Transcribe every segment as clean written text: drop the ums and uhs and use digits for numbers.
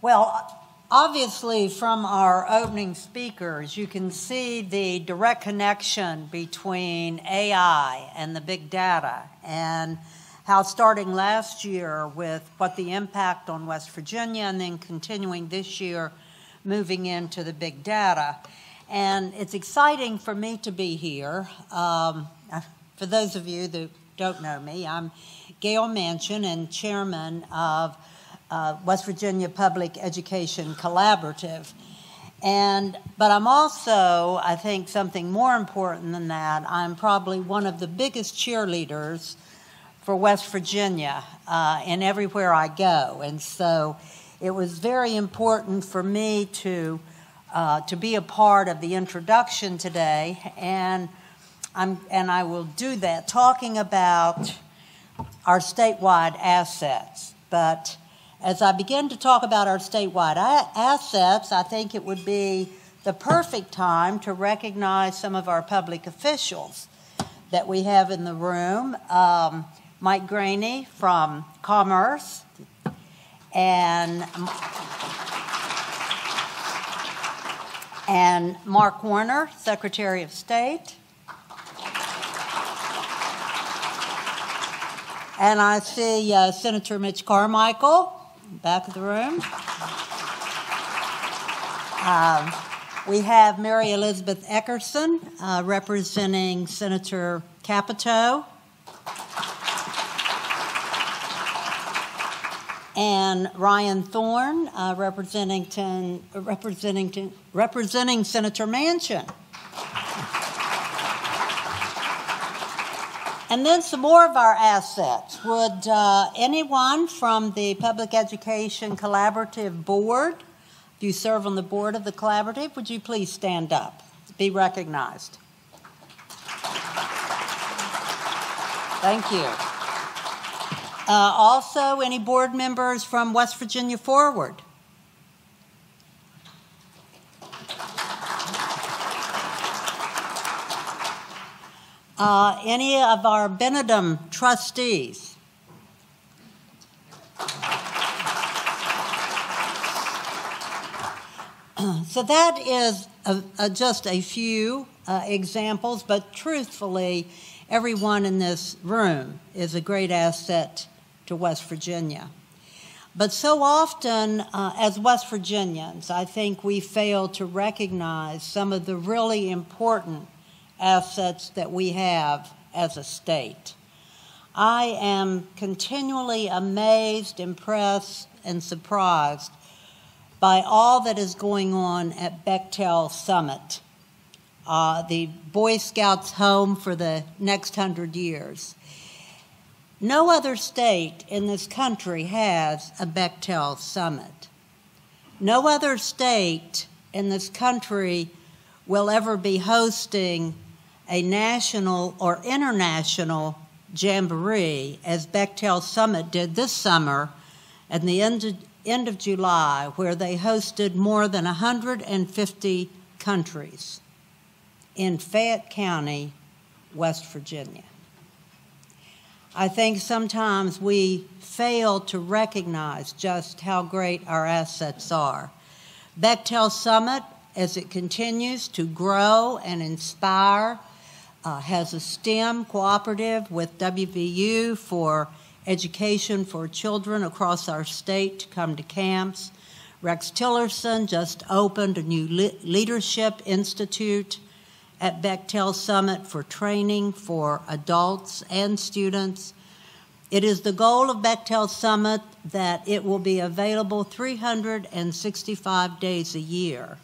Well, obviously from our opening speakers, you can see the direct connection between AI and the big data, and how starting last year with what the impact on West Virginia, and then continuing this year moving into the big data. And it's exciting for me to be here. For those of you that don't know me, I'm Gail Manchin and chairman of West Virginia Public Education Collaborative. But I'm also, I think, something more important than that. I'm probably one of the biggest cheerleaders for West Virginia and everywhere I go. And so it was very important for me to be a part of the introduction today, and I will do that talking about our statewide assets. But as I begin to talk about our statewide assets, I think it would be the perfect time to recognize some of our public officials that we have in the room. Mike Graney from Commerce, and Mark Warner, Secretary of State. And I see Senator Mitch Carmichael, back of the room. We have Mary Elizabeth Eckerson, representing Senator Capito. And Ryan Thorne, representing Senator Manchin. And then some more of our assets. Would anyone from the Public Education Collaborative Board, if you serve on the board of the collaborative, would you please stand up, be recognized? Thank you. Also, any board members from West Virginia Forward? Any of our Benedum trustees? So that is just a few examples, but truthfully, everyone in this room is a great asset to West Virginia. But so often, as West Virginians, I think we fail to recognize some of the really important assets that we have as a state. I am continually amazed, impressed, and surprised by all that is going on at Bechtel Summit, the Boy Scouts' home for the next 100 years. No other state in this country has a Bechtel Summit. No other state in this country will ever be hosting a national or international jamboree as Bechtel Summit did this summer at the end of July, where they hosted more than 150 countries in Fayette County, West Virginia. I think sometimes we fail to recognize just how great our assets are. Bechtel Summit, as it continues to grow and inspire, has a STEM cooperative with WVU for education for children across our state to come to camps. Rex Tillerson just opened a new leadership institute at Bechtel Summit for training for adults and students. It is the goal of Bechtel Summit that it will be available 365 days a year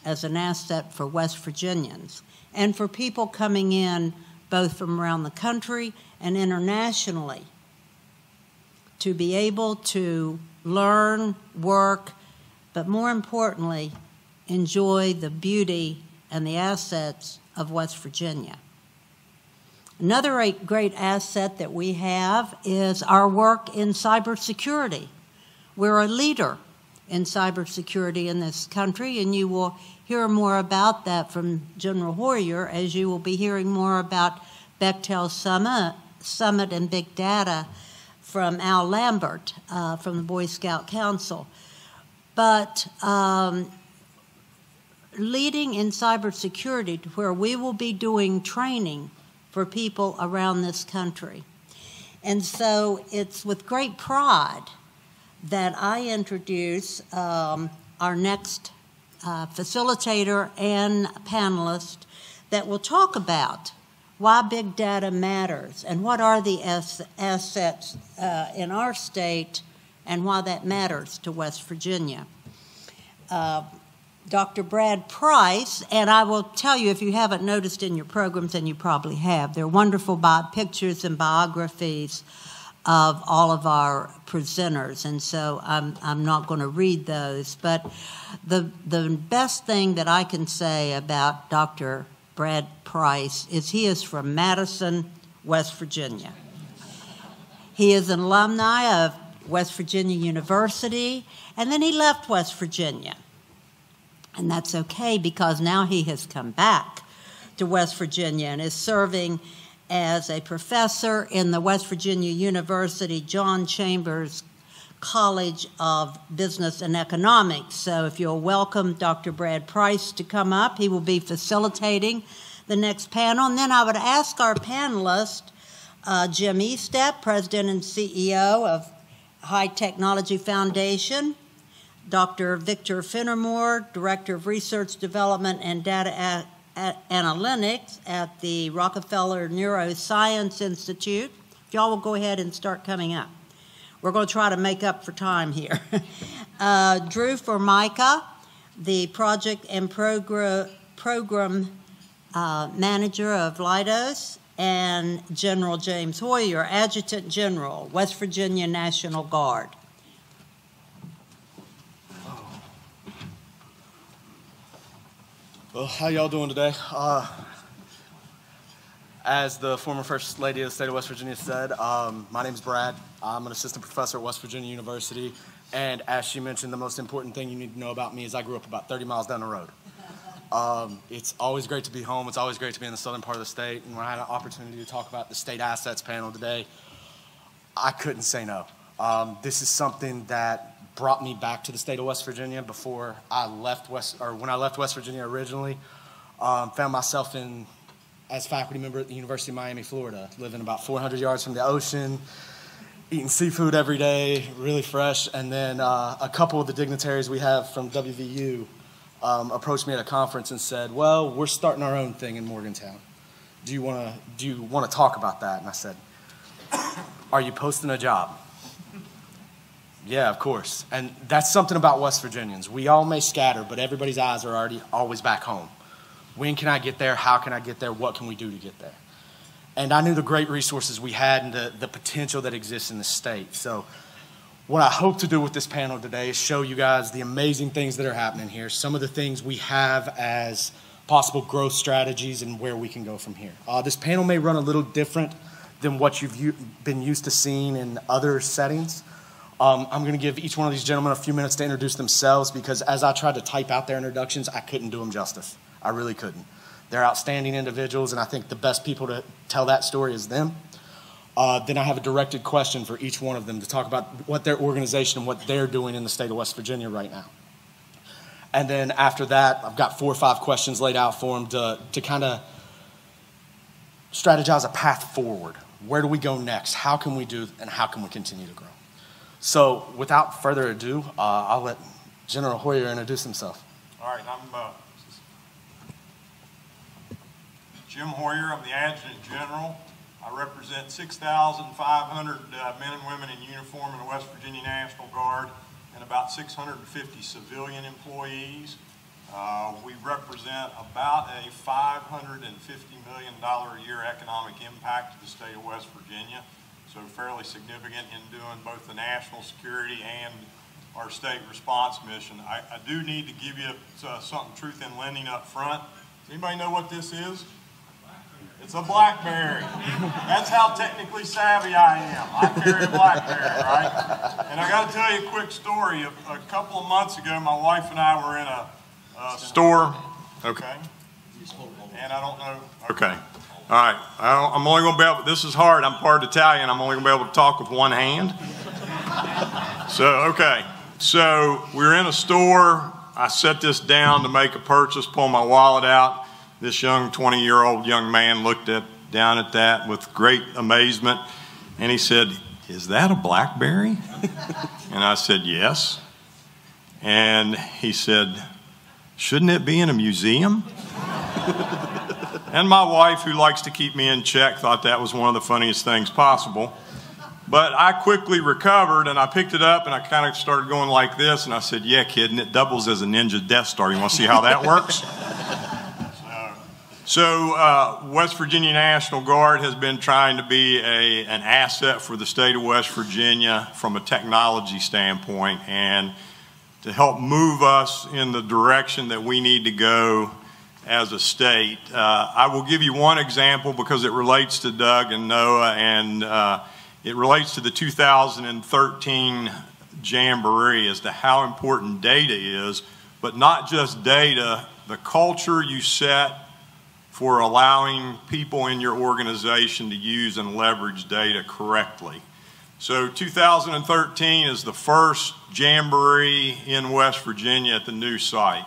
as an asset for West Virginians and for people coming in both from around the country and internationally to be able to learn, work, but more importantly, enjoy the beauty and the assets of West Virginia. Another great asset that we have is our work in cybersecurity. We're a leader in cybersecurity in this country, and you will hear more about that from General Hoyer, as you will be hearing more about Bechtel Summit and Big Data from Al Lambert from the Boy Scout Council. but leading in cybersecurity, to where we will be doing training for people around this country. And so it's with great pride that I introduce our next facilitator and panelist that will talk about why big data matters and what are the assets in our state and why that matters to West Virginia. Dr. Brad Price, and I will tell you, if you haven't noticed in your programs, and you probably have, they're wonderful pictures and biographies of all of our presenters, and so I'm not going to read those, but the best thing that I can say about Dr. Brad Price is he is from Madison, West Virginia. He is an alumni of West Virginia University, and then he left West Virginia. And that's okay, because now he has come back to West Virginia and is serving as a professor in the West Virginia University John Chambers College of Business and Economics. So if you'll welcome Dr. Brad Price to come up, he will be facilitating the next panel. And then I would ask our panelist, Jim Estep, President and CEO of High Technology Foundation, Dr. Victor Finomore, Director of Research Development and Data Analytics at the Rockefeller Neuroscience Institute. If y'all will go ahead and start coming up. We're going to try to make up for time here. Drew Formica, the Project and Program Manager of Leidos, and General James Hoyer, Adjutant General, West Virginia National Guard. Well, how y'all doing today? As the former First Lady of the state of West Virginia said, my name's Brad. I'm an assistant professor at West Virginia University, and as she mentioned, the most important thing you need to know about me is I grew up about 30 miles down the road. It's always great to be home. It's always great to be in the southern part of the state, and when I had an opportunity to talk about the state assets panel today, I couldn't say no. This is something that brought me back to the state of West Virginia before I left when I left West Virginia originally. Found myself as faculty member at the University of Miami, Florida, living about 400 yards from the ocean, eating seafood every day, really fresh. And then a couple of the dignitaries we have from WVU approached me at a conference and said, "Well, we're starting our own thing in Morgantown. Do you want to talk about that?" And I said, "Are you posting a job?" Yeah, of course. And that's something about West Virginians. We all may scatter, but everybody's eyes are always back home. When can I get there? How can I get there? What can we do to get there? And I knew the great resources we had and the potential that exists in the state. So what I hope to do with this panel today is show you guys the amazing things that are happening here, some of the things we have as possible growth strategies and where we can go from here. This panel may run a little different than what you've been used to seeing in other settings. I'm going to give each one of these gentlemen a few minutes to introduce themselves, because as I tried to type out their introductions, I couldn't do them justice. I really couldn't. They're outstanding individuals, and I think the best people to tell that story is them. Then I have a directed question for each one of them to talk about what their organization and what they're doing in the state of West Virginia right now. And then after that, I've got 4 or 5 questions laid out for them to kind of strategize a path forward. Where do we go next? How can we do, and how can we continue to grow? So without further ado, I'll let General Hoyer introduce himself. All right, I'm Jim Hoyer. I'm the Adjutant General. I represent 6,500 men and women in uniform in the West Virginia National Guard and about 650 civilian employees. We represent about a $550 million a year economic impact to the state of West Virginia. So fairly significant in doing both the national security and our state response mission. I do need to give you something truth in lending up front. Does anybody know what this is? It's a BlackBerry. That's how technically savvy I am. I carry a BlackBerry, right? And I got to tell you a quick story. A couple of months ago, my wife and I were in a store. Okay. And I don't know. Okay. All right, I'm only going to be able, this is hard, I'm part Italian, I'm only going to be able to talk with one hand. So, okay, So we're in a store. I set this down to make a purchase, pull my wallet out. This young 20-year-old young man looked down at that with great amazement, and he said, "Is that a BlackBerry?" And I said, "Yes." And he said, "Shouldn't it be in a museum?" And my wife, who likes to keep me in check, thought that was one of the funniest things possible. But I quickly recovered, and I picked it up, and I kind of started going like this, and I said, "Yeah, kid, and it doubles as a Ninja Death Star. You want to see how that works?" So West Virginia National Guard has been trying to be an asset for the state of West Virginia from a technology standpoint and to help move us in the direction that we need to go as a state. I will give you one example because it relates to Doug and Noah, and it relates to the 2013 Jamboree as to how important data is, but not just data, the culture you set for allowing people in your organization to use and leverage data correctly. So 2013 is the first Jamboree in West Virginia at the new site.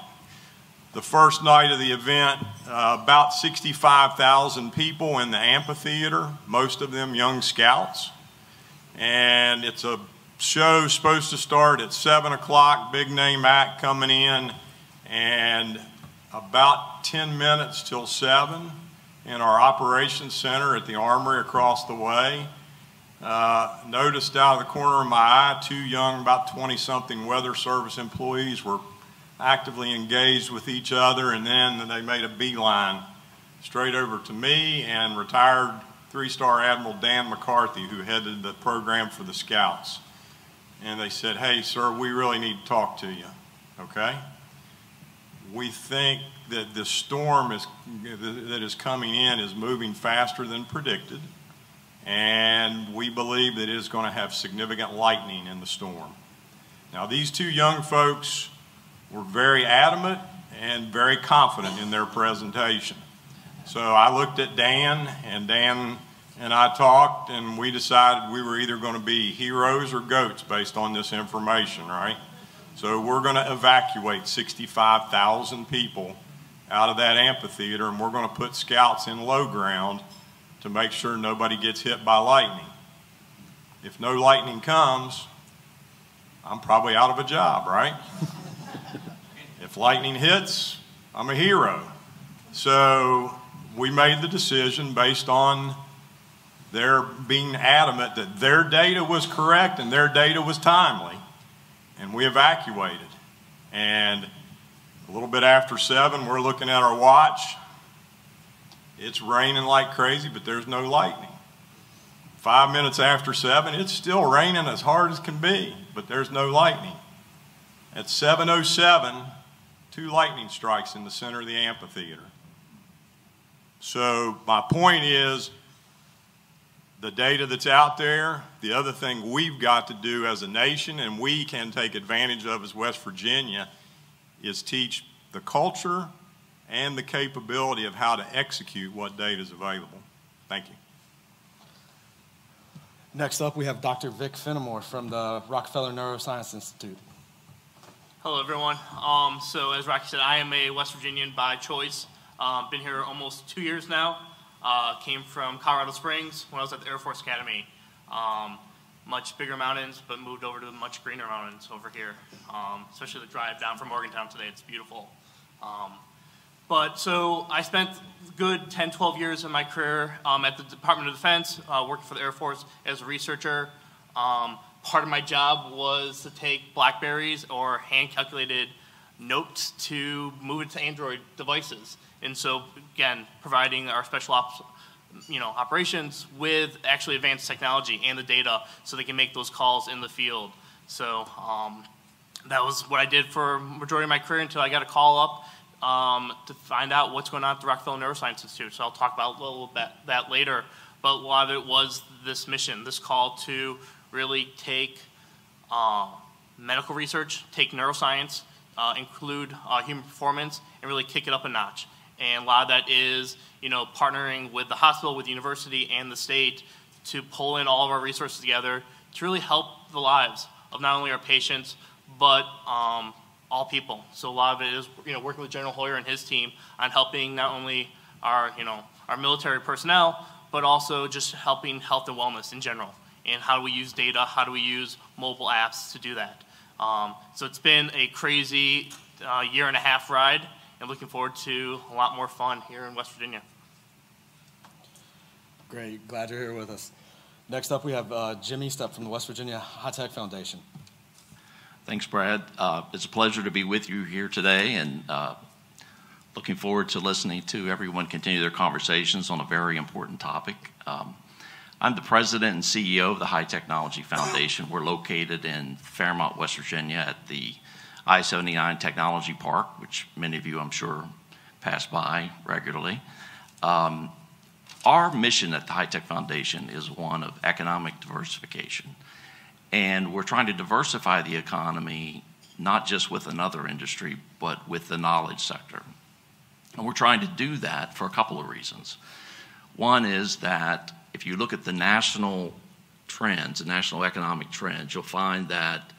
The first night of the event, about 65,000 people in the amphitheater, most of them young scouts. And it's a show supposed to start at 7 o'clock, big name act coming in, and about 10 minutes till 7 in our operations center at the Armory across the way. Noticed out of the corner of my eye, two young, about 20-something weather service employees were actively engaged with each other, and then they made a beeline straight over to me and retired three-star Admiral Dan McCarthy, who headed the program for the Scouts. And they said, "Hey, sir, we really need to talk to you, okay? We think that the storm that is coming in is moving faster than predicted, and we believe that it is going to have significant lightning in the storm." Now, these two young folks were very adamant and very confident in their presentation. So I looked at Dan, and Dan and I talked, and we decided we were either going to be heroes or goats based on this information, right? So we're going to evacuate 65,000 people out of that amphitheater, and we're going to put scouts in low ground to make sure nobody gets hit by lightning. If no lightning comes, I'm probably out of a job, right? If lightning hits, I'm a hero. So we made the decision based on their being adamant that their data was correct and their data was timely, and we evacuated. And a little bit after 7, we're looking at our watch. It's raining like crazy, but there's no lightning. 5 minutes after 7, it's still raining as hard as can be, but there's no lightning. At 7:07, 2 lightning strikes in the center of the amphitheater. So my point is, the data that's out there, the other thing we've got to do as a nation, and we can take advantage of as West Virginia, is teach the culture and the capability of how to execute what data is available. Thank you. Next up, we have Dr. Vic Finomore from the Rockefeller Neuroscience Institute. Hello, everyone. So as Rocky said, I am a West Virginian by choice. Been here almost 2 years now. Came from Colorado Springs when I was at the Air Force Academy. Much bigger mountains, but moved over to the much greener mountains over here. Especially the drive down from Morgantown today, it's beautiful. But so I spent a good 10, 12 years of my career at the Department of Defense, working for the Air Force as a researcher. Part of my job was to take BlackBerries or hand-calculated notes to move it to Android devices. And so, again, providing our special ops, operations with actually advanced technology and the data so they can make those calls in the field. So that was what I did for a majority of my career until I got a call up to find out what's going on at the Rockefeller Neuroscience Institute. So I'll talk about a little bit that later. But a lot of it was this mission, this call to really take medical research, take neuroscience, include human performance, and really kick it up a notch. And a lot of that is, partnering with the hospital, with the university, and the state to pull in all of our resources together to really help the lives of not only our patients, but all people. So a lot of it is, working with General Hoyer and his team on helping not only our military personnel, but also just helping health and wellness in general. And how do we use data? How do we use mobile apps to do that? So it's been a crazy year and a half ride, and looking forward to a lot more fun here in West Virginia. Great, glad you're here with us. Next up, we have Jim Estep from the West Virginia High Tech Foundation. Thanks, Brad. It's a pleasure to be with you here today, and looking forward to listening to everyone continue their conversations on a very important topic. I'm the president and CEO of the High Technology Foundation. We're located in Fairmont, West Virginia at the I-79 Technology Park, which many of you, I'm sure, pass by regularly. Our mission at the High Tech Foundation is one of economic diversification. And we're trying to diversify the economy, not just with another industry, but with the knowledge sector. And we're trying to do that for a couple of reasons. One is that if you look at the national trends, the national economic trends, you'll find that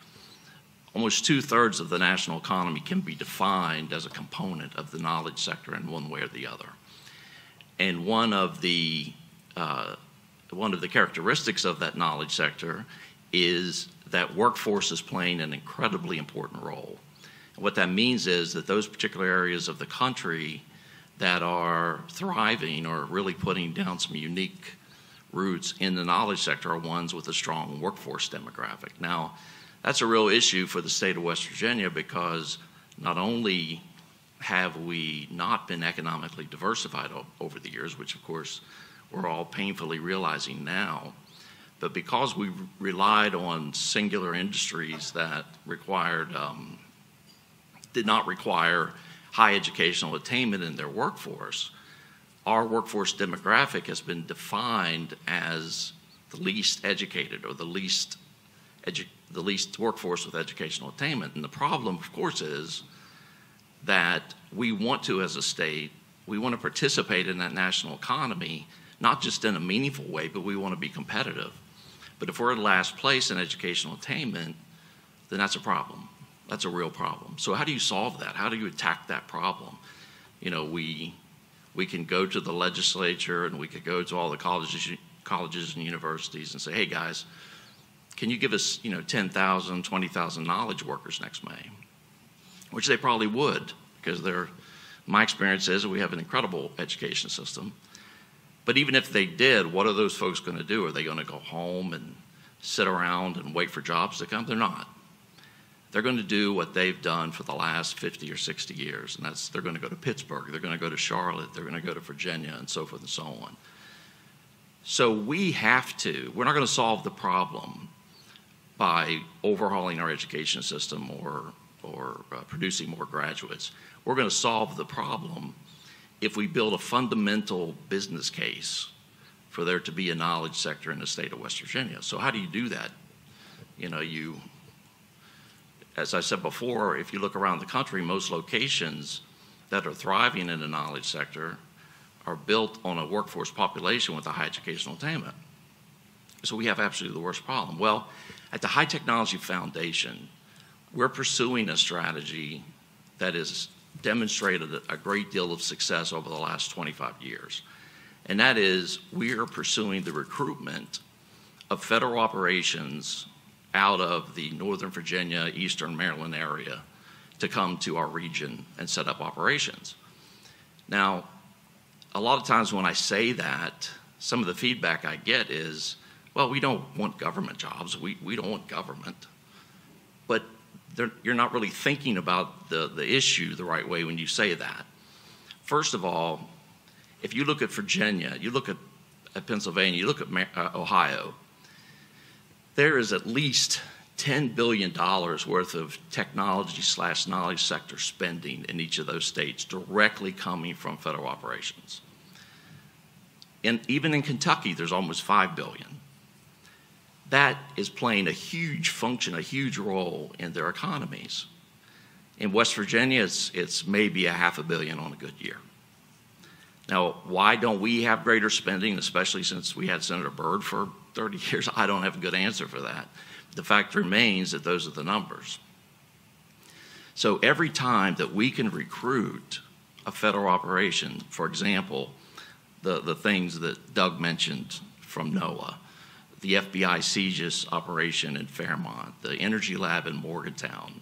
almost 2/3 of the national economy can be defined as a component of the knowledge sector in one way or the other. And one of the characteristics of that knowledge sector is that workforce is playing an incredibly important role. And what that means is that those particular areas of the country that are thriving or really putting down some unique roots in the knowledge sector are ones with a strong workforce demographic. Now, that's a real issue for the state of West Virginia because not only have we not been economically diversified over the years, which of course we're all painfully realizing now, but because we relied on singular industries that did not require high educational attainment in their workforce, our workforce demographic has been defined as the least educated or the least workforce with educational attainment. And the problem, of course, is that we want to, as a state, we want to participate in that national economy, not just in a meaningful way, but we want to be competitive. But if we're in last place in educational attainment, then that's a problem. That's a real problem. So how do you solve that? How do you attack that problem? We can go to the legislature and we could go to all the colleges and universities and say, hey guys, can you give us 10,000, 20,000 knowledge workers next May? Which they probably would, because my experience is that we have an incredible education system. But even if they did, what are those folks going to do? Are they going to go home and sit around and wait for jobs to come? They're not. They're going to do what they've done for the last 50 or 60 years, and that's they're going to go to Pittsburgh, they're going to go to Charlotte, they're going to go to Virginia, and so forth and so on. So we're not going to solve the problem by overhauling our education system or producing more graduates. We're going to solve the problem if we build a fundamental business case for there to be a knowledge sector in the state of West Virginia. So how do you do that? As I said before, if you look around the country, most locations that are thriving in the knowledge sector are built on a workforce population with a high educational attainment. So we have absolutely the worst problem. Well, at the High Technology Foundation, we're pursuing a strategy that has demonstrated a great deal of success over the last 25 years. And that is, we are pursuing the recruitment of federal operations out of the Northern Virginia, Eastern Maryland area to come to our region and set up operations. Now, a lot of times when I say that, some of the feedback I get is, well, we don't want government jobs. We don't want government. But you're not really thinking about the issue the right way when you say that. First of all, if you look at Virginia, you look at Pennsylvania, you look at Ohio, there is at least $10 billion worth of technology/knowledge sector spending in each of those states directly coming from federal operations. And even in Kentucky, there's almost $5 billion. That is playing a huge function, a huge role in their economies. In West Virginia, it's maybe $500 million on a good year. Now, why don't we have greater spending, especially since we had Senator Byrd for 30 years? I don't have a good answer for that. The fact remains that those are the numbers. So every time that we can recruit a federal operation, for example, the things that Doug mentioned from NOAA, the FBI CGIS operation in Fairmont, the Energy Lab in Morgantown,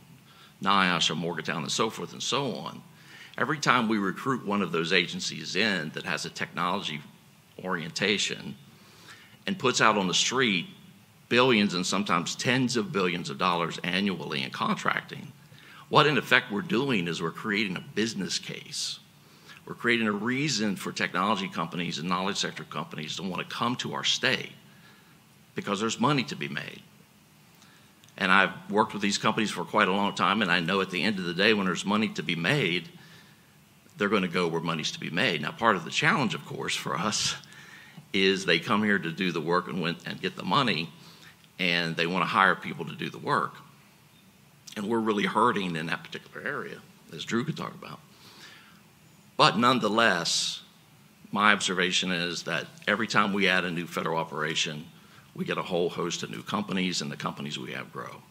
NIOSH or Morgantown, and so forth and so on. Every time we recruit one of those agencies in that has a technology orientation and puts out on the street billions and sometimes tens of billions of dollars annually in contracting, what in effect we're doing is we're creating a business case. We're creating a reason for technology companies and knowledge sector companies to want to come to our state because there's money to be made. And I've worked with these companies for quite a long time, and I know at the end of the day when there's money to be made, they're going to go where money's to be made. Now, part of the challenge, of course, for us is they come here to do the work and get the money, and they want to hire people to do the work. And we're really hurting in that particular area, as Drew could talk about. But nonetheless, my observation is that every time we add a new federal operation, we get a whole host of new companies, and the companies we have grow.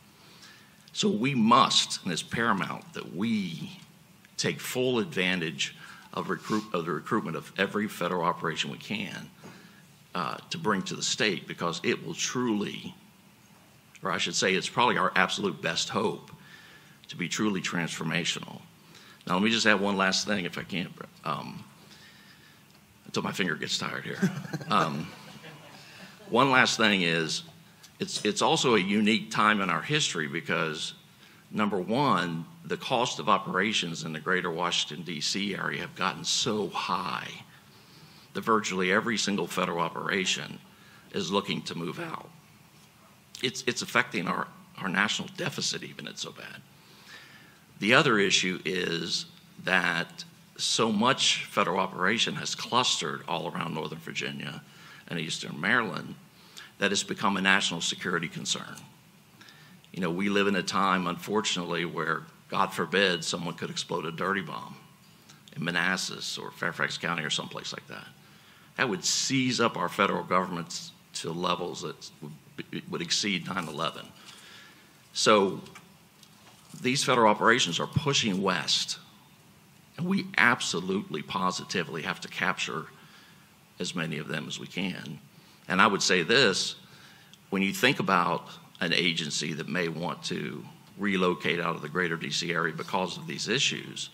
So we must, and it's paramount, that we take full advantage of the recruitment of every federal operation we can to bring to the state, because it will truly, or I should say it's probably our absolute best hope to be truly transformational. Now, let me just add one last thing, if I can, until my finger gets tired here. One last thing is, it's also a unique time in our history because, number one, the cost of operations in the greater Washington, D.C. area have gotten so high that virtually every single federal operation is looking to move out. It's affecting our national deficit even, it's so bad. The other issue is that so much federal operation has clustered all around Northern Virginia and Eastern Maryland that it's become a national security concern. You know, we live in a time, unfortunately, where, God forbid, someone could explode a dirty bomb in Manassas or Fairfax County or someplace like that. That would seize up our federal governments to levels that would exceed 9/11. So these federal operations are pushing west, and we absolutely, positively have to capture as many of them as we can. And I would say this, when you think about an agency that may want to relocate out of the greater DC area because of these issues,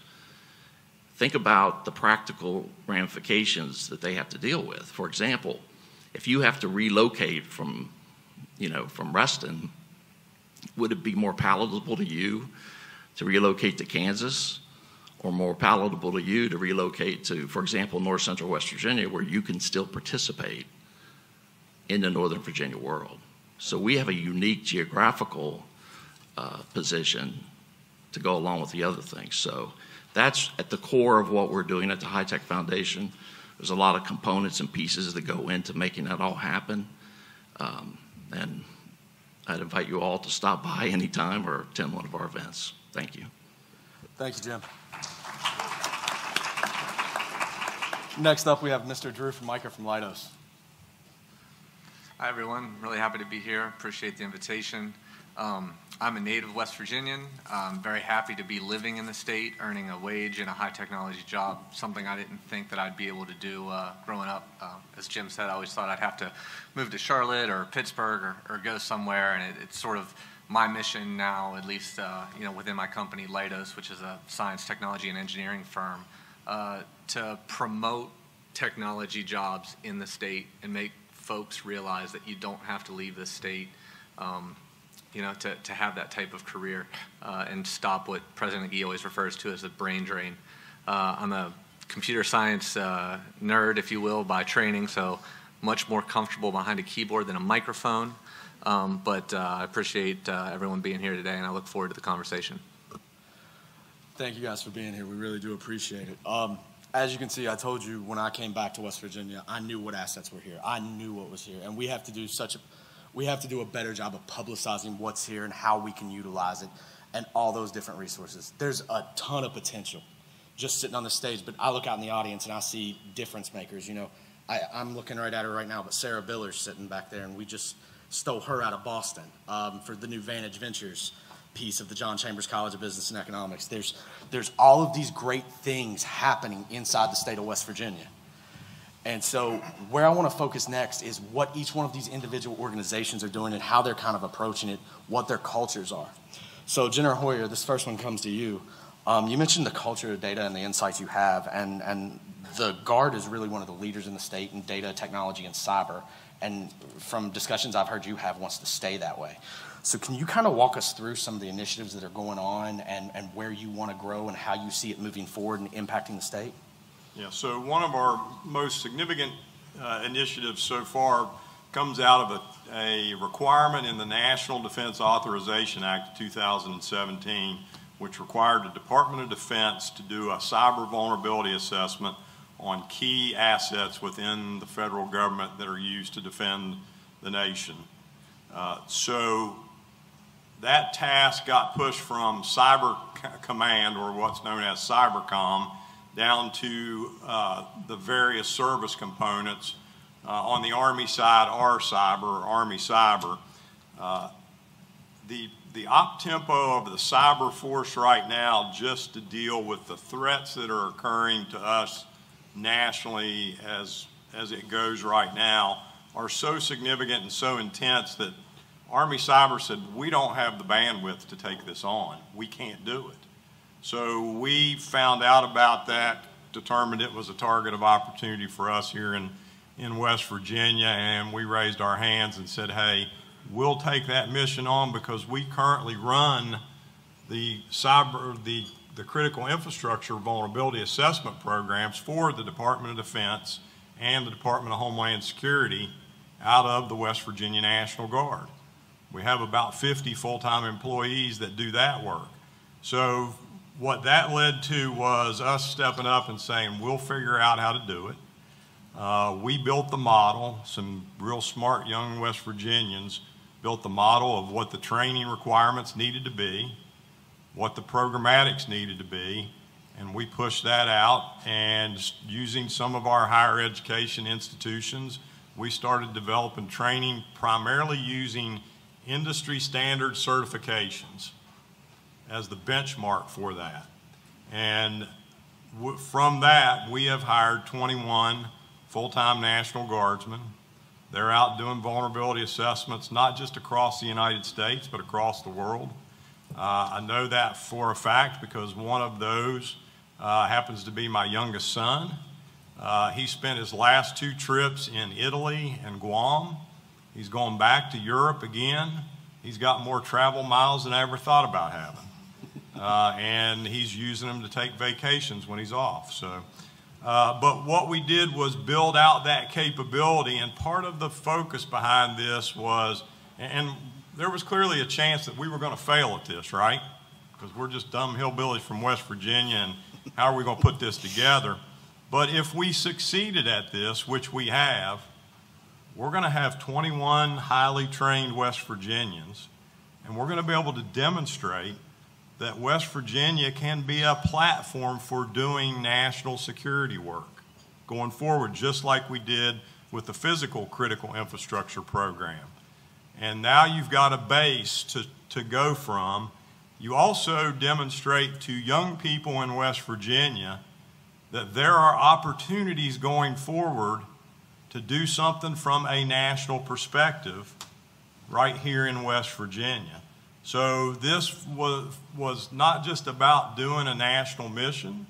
think about the practical ramifications that they have to deal with. For example, if you have to relocate from Reston, would it be more palatable to you to relocate to Kansas, or more palatable to you to relocate to, for example, north central West Virginia, where you can still participate in the Northern Virginia world? So we have a unique geographical position to go along with the other things. So that's at the core of what we're doing at the High Tech Foundation. There's a lot of components and pieces that go into making that all happen. And I'd invite you all to stop by anytime or attend one of our events. Thank you. Thank you, Jim. Next up, we have Mr. Drew Formica from Leidos. Hi, everyone. I'm really happy to be here. Appreciate the invitation. I'm a native West Virginian. I'm very happy to be living in the state, earning a wage in a high technology job, something I didn't think that I'd be able to do growing up. As Jim said, I always thought I'd have to move to Charlotte or Pittsburgh or go somewhere, and it's sort of my mission now, at least within my company, Leidos, which is a science, technology, and engineering firm, to promote technology jobs in the state and make folks realize that you don't have to leave the state to have that type of career and stop what President Gee always refers to as the brain drain. I'm a computer science nerd, if you will, by training, so much more comfortable behind a keyboard than a microphone. But I appreciate everyone being here today, and I look forward to the conversation. Thank you guys for being here. We really do appreciate it. As you can see, I told you when I came back to West Virginia, I knew what assets were here. I knew what was here, and we have to do a better job of publicizing what's here and how we can utilize it and all those different resources. There's a ton of potential just sitting on the stage, but I look out in the audience and I see difference makers. You know, I'm looking right at her right now, but Sarah Biller's sitting back there, and we just stole her out of Boston for the new Vantage Ventures piece of the John Chambers College of Business and Economics. There's all of these great things happening inside the state of West Virginia. And so where I want to focus next is what each one of these individual organizations are doing and how they're kind of approaching it, what their cultures are. So Jennifer Hoyer, this first one comes to you. You mentioned the culture of data and the insights you have, and the Guard is really one of the leaders in the state in data, technology, and cyber. And from discussions I've heard you have, wants to stay that way. So can you kind of walk us through some of the initiatives that are going on and where you want to grow and how you see it moving forward and impacting the state? Yeah, so one of our most significant initiatives so far comes out of a requirement in the National Defense Authorization Act of 2017, which required the Department of Defense to do a cyber vulnerability assessment on key assets within the federal government that are used to defend the nation. So that task got pushed from Cyber Command, or what's known as Cybercom, down to the various service components. On the Army side, Army Cyber. The op tempo of the cyber force right now, just to deal with the threats that are occurring to us nationally as it goes right now, are so significant and so intense that Army Cyber said, we don't have the bandwidth to take this on. We can't do it. So we found out about that, determined it was a target of opportunity for us here in West Virginia, and we raised our hands and said, hey, we'll take that mission on because we currently run the critical infrastructure vulnerability assessment programs for the Department of Defense and the Department of Homeland Security out of the West Virginia National Guard. We have about 50 full-time employees that do that work. So what that led to was us stepping up and saying, we'll figure out how to do it. We built the model. Some real smart young West Virginians built the model of what the training requirements needed to be, what the programmatics needed to be, and we pushed that out. And using some of our higher education institutions, we started developing training primarily using industry standard certifications as the benchmark for that. And from that, we have hired 21 full-time National Guardsmen. They're out doing vulnerability assessments, not just across the United States, but across the world. I know that for a fact because one of those happens to be my youngest son. He spent his last 2 trips in Italy and Guam. He's going back to Europe again. He's got more travel miles than I ever thought about having. And he's using them to take vacations when he's off. So, but what we did was build out that capability, and part of the focus behind this was, and there was clearly a chance that we were going to fail at this, right? Because we're just dumb hillbillies from West Virginia, and how are we going to put this together? But if we succeeded at this, which we have, we're going to have 21 highly trained West Virginians, and we're going to be able to demonstrate that West Virginia can be a platform for doing national security work going forward, just like we did with the physical critical infrastructure program. And now you've got a base to go from. You also demonstrate to young people in West Virginia that there are opportunities going forward to do something from a national perspective right here in West Virginia. So this was not just about doing a national mission.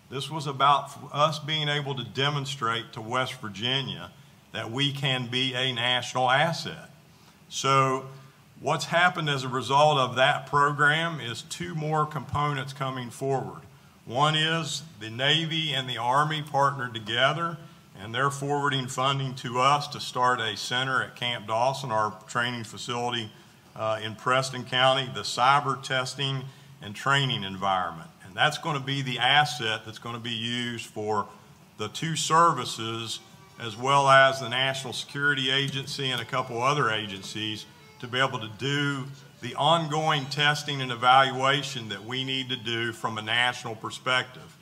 This was about us being able to demonstrate to West Virginia that we can be a national asset. So what's happened as a result of that program is 2 more components coming forward. One is the Navy and the Army partnered together, and they're forwarding funding to us to start a center at Camp Dawson, our training facility in Preston County, the cyber testing and training environment. And that's going to be the asset that's going to be used for the 2 services, as well as the National Security Agency and a couple other agencies, to be able to do the ongoing testing and evaluation that we need to do from a national perspective.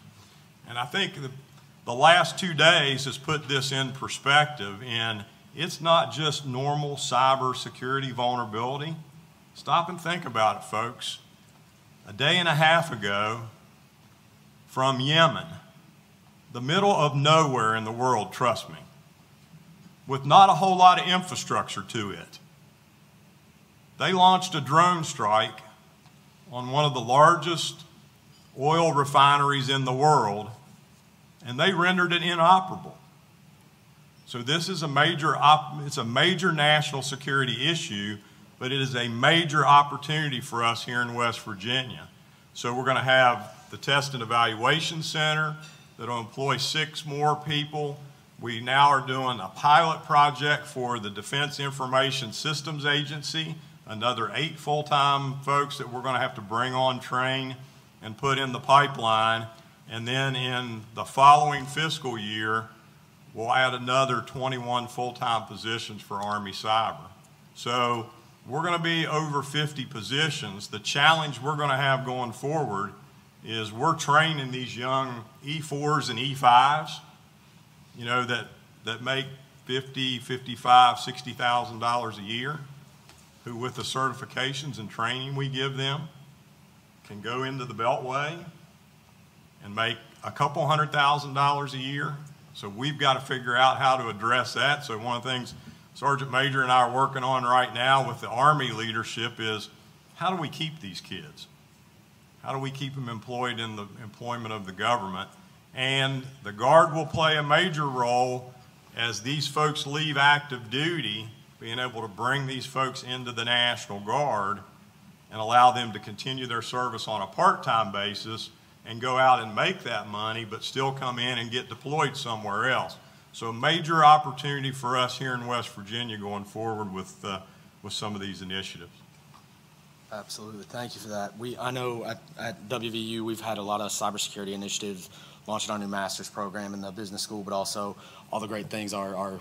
And I think the last 2 days has put this in perspective, and it's not just normal cyber security vulnerability. Stop and think about it, folks. a day and a half ago from Yemen, the middle of nowhere in the world, trust me, with not a whole lot of infrastructure to it. They launched a drone strike on one of the largest oil refineries in the world, and they rendered it inoperable. So this is it's a major national security issue, but it is a major opportunity for us here in West Virginia. So we're going to have the Test and Evaluation Center that will employ 6 more people. We now are doing a pilot project for the Defense Information Systems Agency, another 8 full-time folks that we're going to have to bring on, train, and put in the pipeline. And then in the following fiscal year, we'll add another 21 full-time positions for Army Cyber. So we're going to be over 50 positions. The challenge we're going to have going forward is we're training these young E4s and E5s, you know, that make $50,000, $55,000, $60,000 a year, who with the certifications and training we give them can go into the Beltway and make a couple $100,000 a year. So we've got to figure out how to address that. So one of the things Sergeant Major and I are working on right now with the Army leadership is how do we keep these kids? How do we keep them employed in the employment of the government? And the Guard will play a major role as these folks leave active duty, being able to bring these folks into the National Guard and allow them to continue their service on a part-time basis and go out and make that money, but still come in and get deployed somewhere else. So a major opportunity for us here in West Virginia going forward with some of these initiatives. Absolutely, thank you for that. I know at WVU we've had a lot of cybersecurity initiatives, launching our new master's program in the business school, but also all the great things our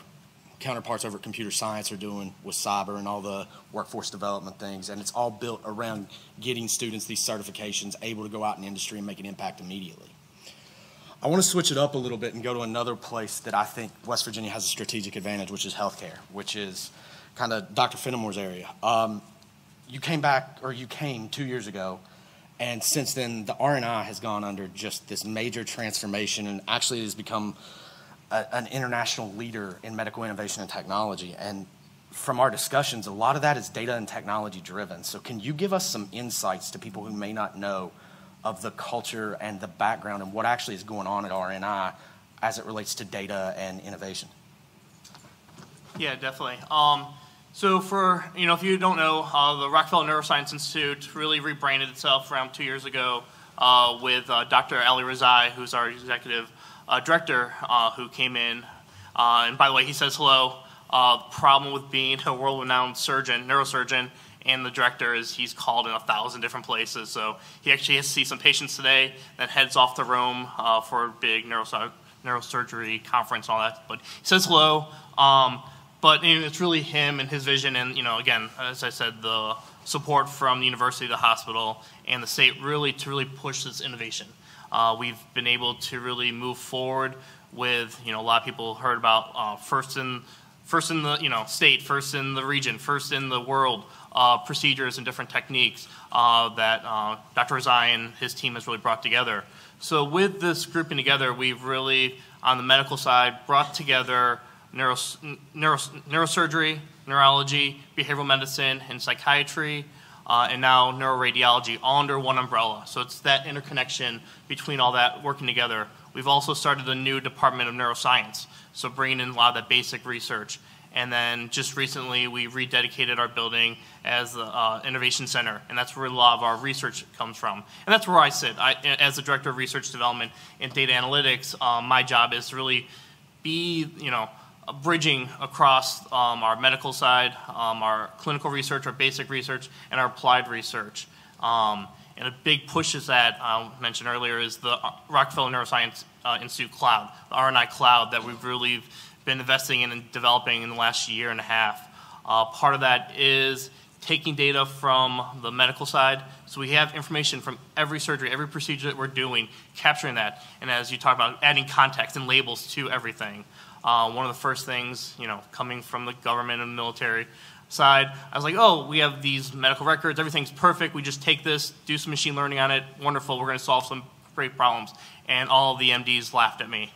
counterparts over at computer science are doing with cyber and all the workforce development things, and it's all built around getting students these certifications able to go out in industry and make an impact immediately. I want to switch it up a little bit and go to another place that I think West Virginia has a strategic advantage, which is healthcare, which is kind of Dr. Finomore's area. You came 2 years ago, and since then the R&I has gone under just this major transformation and actually has become an international leader in medical innovation and technology. And from our discussions, a lot of that is data and technology driven. So can you give us some insights to people who may not know of the culture and the background and what actually is going on at R&I as it relates to data and innovation? Yeah, definitely. So for, if you don't know, the Rockefeller Neuroscience Institute really rebranded itself around 2 years ago with Dr. Ali Rezai, who's our executive director, who came in. And by the way, he says hello. Problem with being a world-renowned neurosurgeon, and the director is he's called in 1,000 different places. So he actually has to see some patients today, then heads off to Rome for a big neurosurgery conference and all that. But he says hello. But it's really him and his vision, and again, as I said, the support from the university, the hospital, and the state to really push this innovation. We've been able to really move forward with a lot of people heard about first in the state, first in the region, first in the world procedures and different techniques that Dr. Rezai and his team has really brought together. So with this grouping together, we've really on the medical side brought together neurosurgery, neurology, behavioral medicine, and psychiatry, and now neuroradiology all under one umbrella. So it's that interconnection between all that working together. We've also started a new department of neuroscience, so bringing in a lot of that basic research. And then just recently, we rededicated our building as the Innovation Center, and that's where a lot of our research comes from. And that's where I sit. As the Director of Research Development and Data Analytics, my job is to really be, bridging across our medical side, our clinical research, our basic research, and our applied research. And a big push is that I mentioned earlier is the Rockefeller Neuroscience Institute Cloud, the R&I Cloud that we've really been investing in and developing in the last year and a half. Part of that is taking data from the medical side. So we have information from every surgery, every procedure that we're doing, capturing that. And as you talk about, adding context and labels to everything. One of the first things, coming from the government and the military, side, I was like, oh, we have these medical records, everything's perfect, we just take this, do some machine learning on it, wonderful, we're going to solve some great problems. And all of the MDs laughed at me.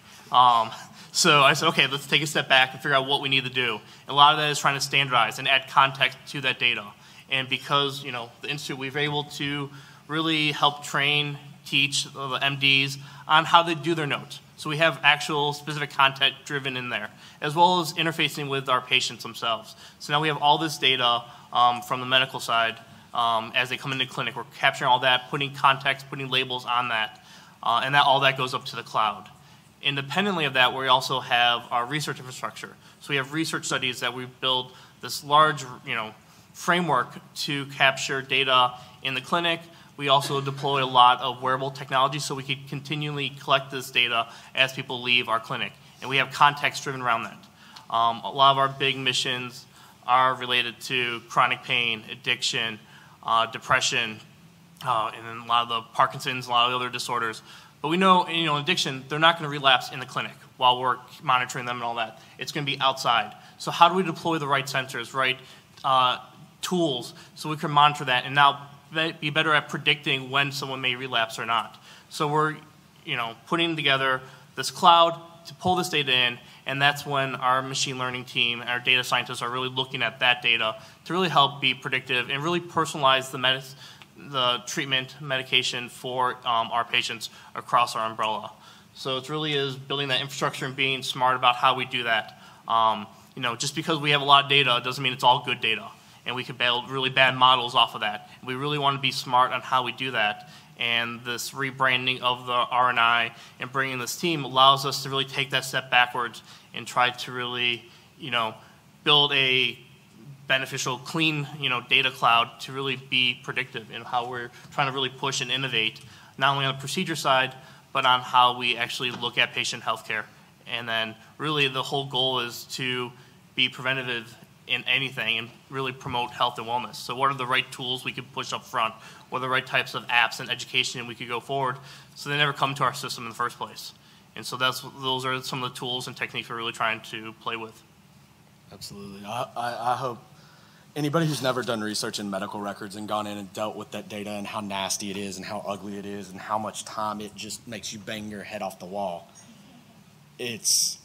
So I said, okay, let's take a step back and figure out what we need to do. And a lot of that is trying to standardize and add context to that data. And because, you know, the Institute, we've been able to really help train, teach the MDs on how they do their notes. So we have actual specific content driven in there, as well as interfacing with our patients themselves. So now we have all this data from the medical side as they come into clinic. We're capturing all that, putting context, putting labels on that, and all that goes up to the cloud. Independently of that, we also have our research infrastructure. So we have research studies that we build this large, you know, framework to capture data in the clinic. We also deploy a lot of wearable technology so we can continually collect this data as people leave our clinic. And we have context driven around that. A lot of our big missions are related to chronic pain, addiction, depression, and then a lot of the Parkinson's, a lot of the other disorders. But we know, you know, addiction, they're not going to relapse in the clinic while we're monitoring them and all that. It's going to be outside. So how do we deploy the right sensors, right tools, so we can monitor that and now be better at predicting when someone may relapse or not. So we're, you know, putting together this cloud to pull this data in, and that's when our machine learning team and our data scientists are really looking at that data to really help be predictive and really personalize the treatment medication for our patients across our umbrella. So it really is building that infrastructure and being smart about how we do that. You know, just because we have a lot of data doesn't mean it's all good data. And we could build really bad models off of that. We really want to be smart on how we do that. And this rebranding of the RNI and bringing this team allows us to really take that step backwards and try to really, you know, build a beneficial, clean, you know, data cloud to really be predictive in how we're trying to really push and innovate, not only on the procedure side, but on how we actually look at patient healthcare. And then really the whole goal is to be preventative in anything and really promote health and wellness. So what are the right tools we could push up front? What are the right types of apps and education we could go forward so they never come to our system in the first place? And so those are some of the tools and techniques we're really trying to play with. Absolutely. I hope anybody who's never done research in medical records and gone in and dealt with that data and how nasty it is and how ugly it is and how much time it just makes you bang your head off the wall, it's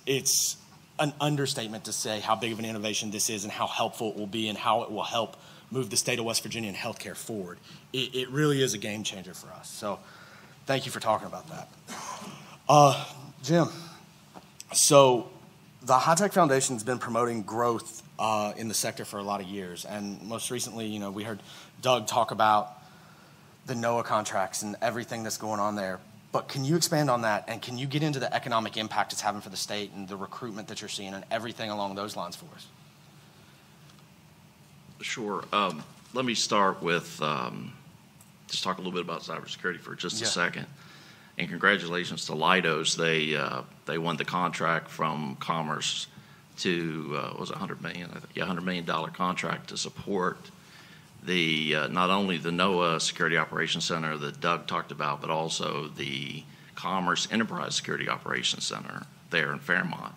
an understatement to say how big of an innovation this is and how helpful it will be and how it will help move the state of West Virginia and healthcare forward. It really is a game changer for us. So thank you for talking about that. Jim, so the High Tech Foundation's been promoting growth in the sector for a lot of years. And most recently, you know, we heard Doug talk about the NOAA contracts and everything that's going on there. But can you expand on that, and can you get into the economic impact it's having for the state and the recruitment that you're seeing and everything along those lines for us? Sure. Let me start with just talk a little bit about cybersecurity for just a second. And congratulations to Leidos. They won the contract from Commerce to was it $100 million? $100 million contract to support the not only the NOAA Security Operations Center that Doug talked about, but also the Commerce Enterprise Security Operations Center there in Fairmont.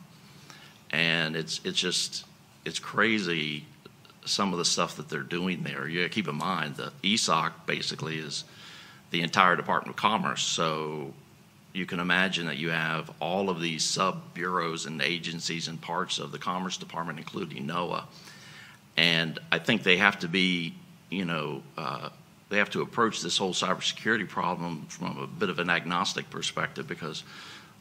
And it's crazy some of the stuff that they're doing there. You gotta keep in mind that ESOC basically is the entire Department of Commerce. So you can imagine that you have all of these sub-bureaus and agencies and parts of the Commerce Department, including NOAA. And I think they have to be, they have to approach this whole cybersecurity problem from a bit of an agnostic perspective, because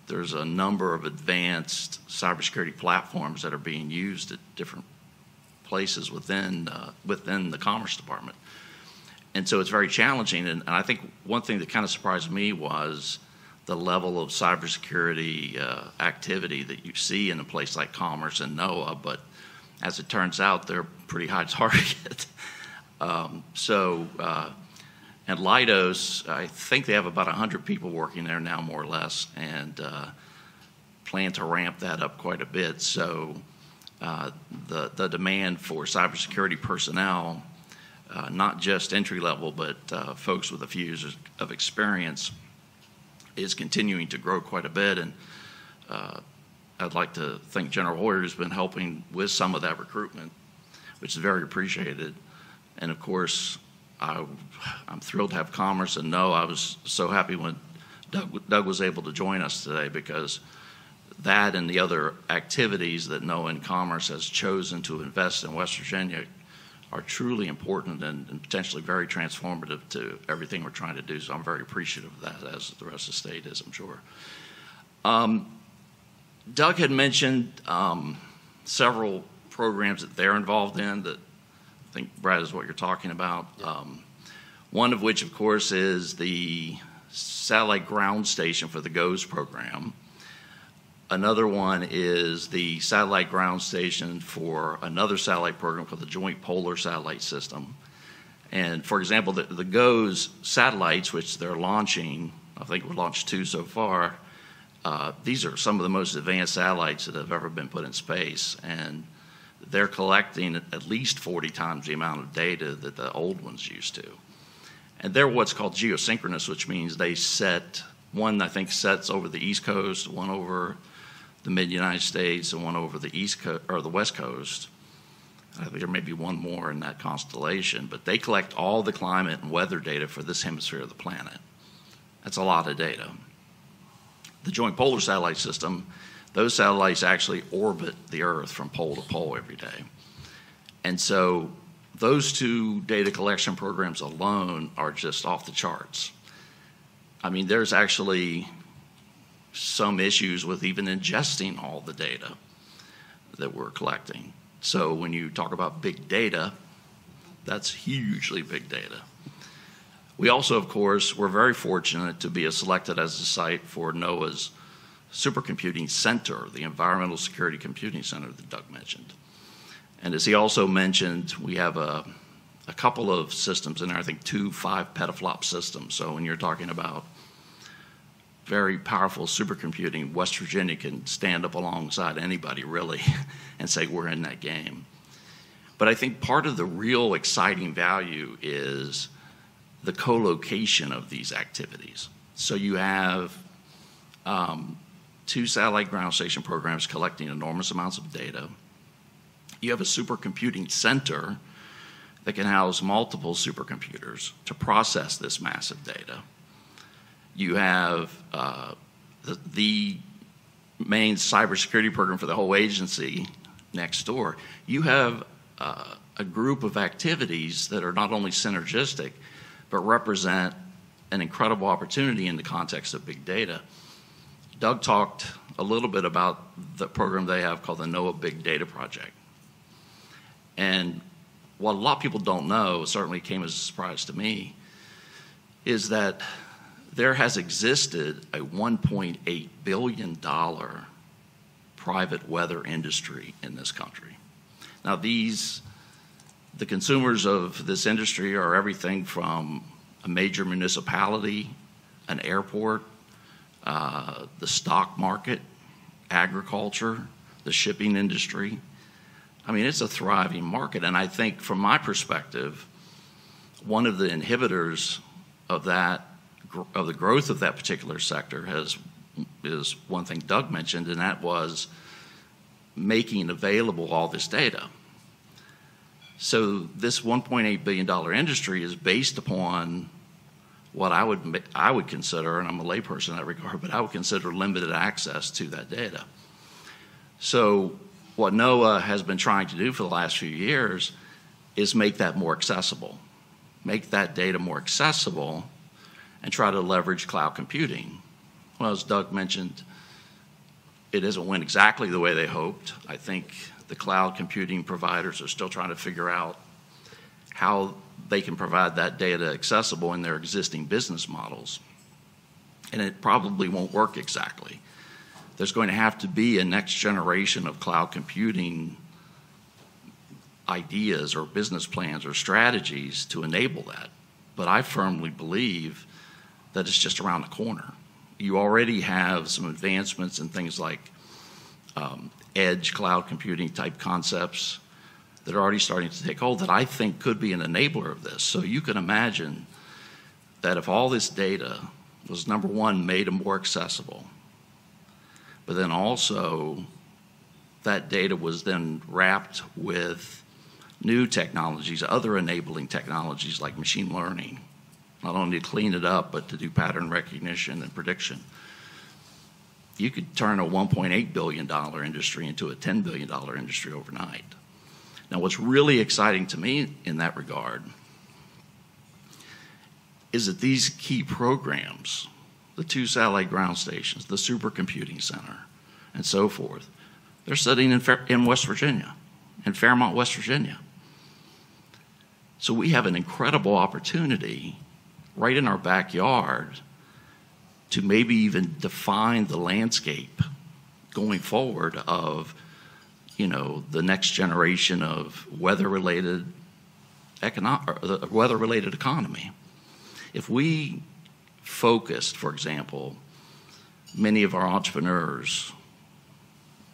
there's a number of advanced cybersecurity platforms that are being used at different places within the Commerce Department. And so it's very challenging. And I think one thing that kind of surprised me was the level of cybersecurity activity that you see in a place like Commerce and NOAA. But as it turns out, they're pretty high target. And Leidos, I think they have about 100 people working there now, more or less, and plan to ramp that up quite a bit. So the demand for cybersecurity personnel, not just entry level, but folks with a few years of experience, is continuing to grow quite a bit. And I'd like to thank General Hoyer, who's been helping with some of that recruitment. which is very appreciated. And of course, I'm thrilled to have Commerce, and no, I was so happy when Doug was able to join us today, because that and the other activities that NOAA and Commerce has chosen to invest in West Virginia are truly important and potentially very transformative to everything we're trying to do. So I'm very appreciative of that, as the rest of the state is, I'm sure. Doug had mentioned several programs that they're involved in that I think, Brad, is what you're talking about. One of which, of course, is the satellite ground station for the GOES program. Another one is the satellite ground station for another satellite program called the Joint Polar Satellite System. And for example, the GOES satellites, which they're launching, I think we've launched 2 so far, these are some of the most advanced satellites that have ever been put in space. And they're collecting at least 40 times the amount of data that the old ones used to. And they're what's called geosynchronous, which means they set, one I think sets over the East Coast, one over the mid-United States, and one over the East Coast or the West Coast. I think there may be one more in that constellation, but they collect all the climate and weather data for this hemisphere of the planet. That's a lot of data. The Joint Polar Satellite System, those satellites actually orbit the Earth from pole to pole every day. And so those 2 data collection programs alone are just off the charts. I mean, there's actually some issues with even ingesting all the data that we're collecting. So when you talk about big data, that's hugely big data. We also, of course, we're very fortunate to be selected as a site for NOAA's supercomputing center, the Environmental Security Computing Center that Doug mentioned. And as he also mentioned, we have a couple of systems in there, I think 2 5 petaflop systems. So when you're talking about very powerful supercomputing, West Virginia can stand up alongside anybody, really, and say we're in that game. But I think part of the real exciting value is the co-location of these activities. So you have 2 satellite ground station programs collecting enormous amounts of data. You have a supercomputing center that can house multiple supercomputers to process this massive data. You have the main cybersecurity program for the whole agency next door. You have a group of activities that are not only synergistic, but represent an incredible opportunity in the context of big data. Doug talked a little bit about the program they have called the NOAA Big Data Project. And what a lot of people don't know, certainly came as a surprise to me, is that there has existed a $1.8 billion private weather industry in this country. Now the consumers of this industry are everything from a major municipality, an airport, the stock market, agriculture, the shipping industry. I mean, it's a thriving market. And I think from my perspective, one of the inhibitors of the growth of that particular sector is one thing Doug mentioned, and that was making available all this data. So this $1.8 billion industry is based upon what I would consider, and I'm a layperson in that regard, but I would consider limited access to that data. So what NOAA has been trying to do for the last few years is make that more accessible, make that data more accessible, and try to leverage cloud computing. Well, as Doug mentioned, it hasn't went exactly the way they hoped. I think the cloud computing providers are still trying to figure out how they can provide that data accessible in their existing business models. And it probably won't work exactly. There's going to have to be a next generation of cloud computing ideas or business plans or strategies to enable that. But I firmly believe that it's just around the corner. You already have some advancements in things like edge cloud computing type concepts that are already starting to take hold that I think could be an enabler of this. So you can imagine that if all this data was, number one, made more accessible, but then also that data was then wrapped with new technologies, other enabling technologies like machine learning, not only to clean it up, but to do pattern recognition and prediction. You could turn a $1.8 billion industry into a $10 billion industry overnight. Now, what's really exciting to me in that regard is that these key programs, the 2 satellite ground stations, the supercomputing center, and so forth, they're sitting in West Virginia, in Fairmont, West Virginia. So we have an incredible opportunity right in our backyard to maybe even define the landscape going forward of, the next generation of weather-related economy. If we focused, for example, many of our entrepreneurs,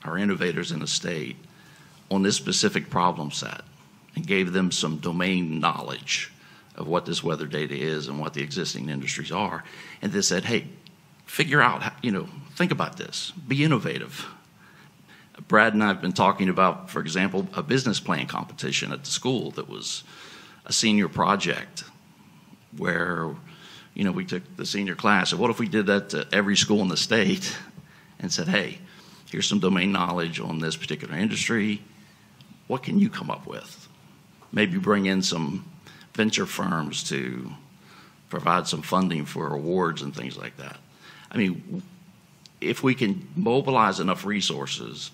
our innovators in the state, on this specific problem set and gave them some domain knowledge of what this weather data is and what the existing industries are, and they said, hey, figure out, think about this, be innovative. Brad and I have been talking about, for example, a business plan competition at the school that was a senior project where, we took the senior class, and what if we did that to every school in the state and said, hey, here's some domain knowledge on this particular industry. What can you come up with? Maybe bring in some venture firms to provide some funding for awards and things like that. I mean, if we can mobilize enough resources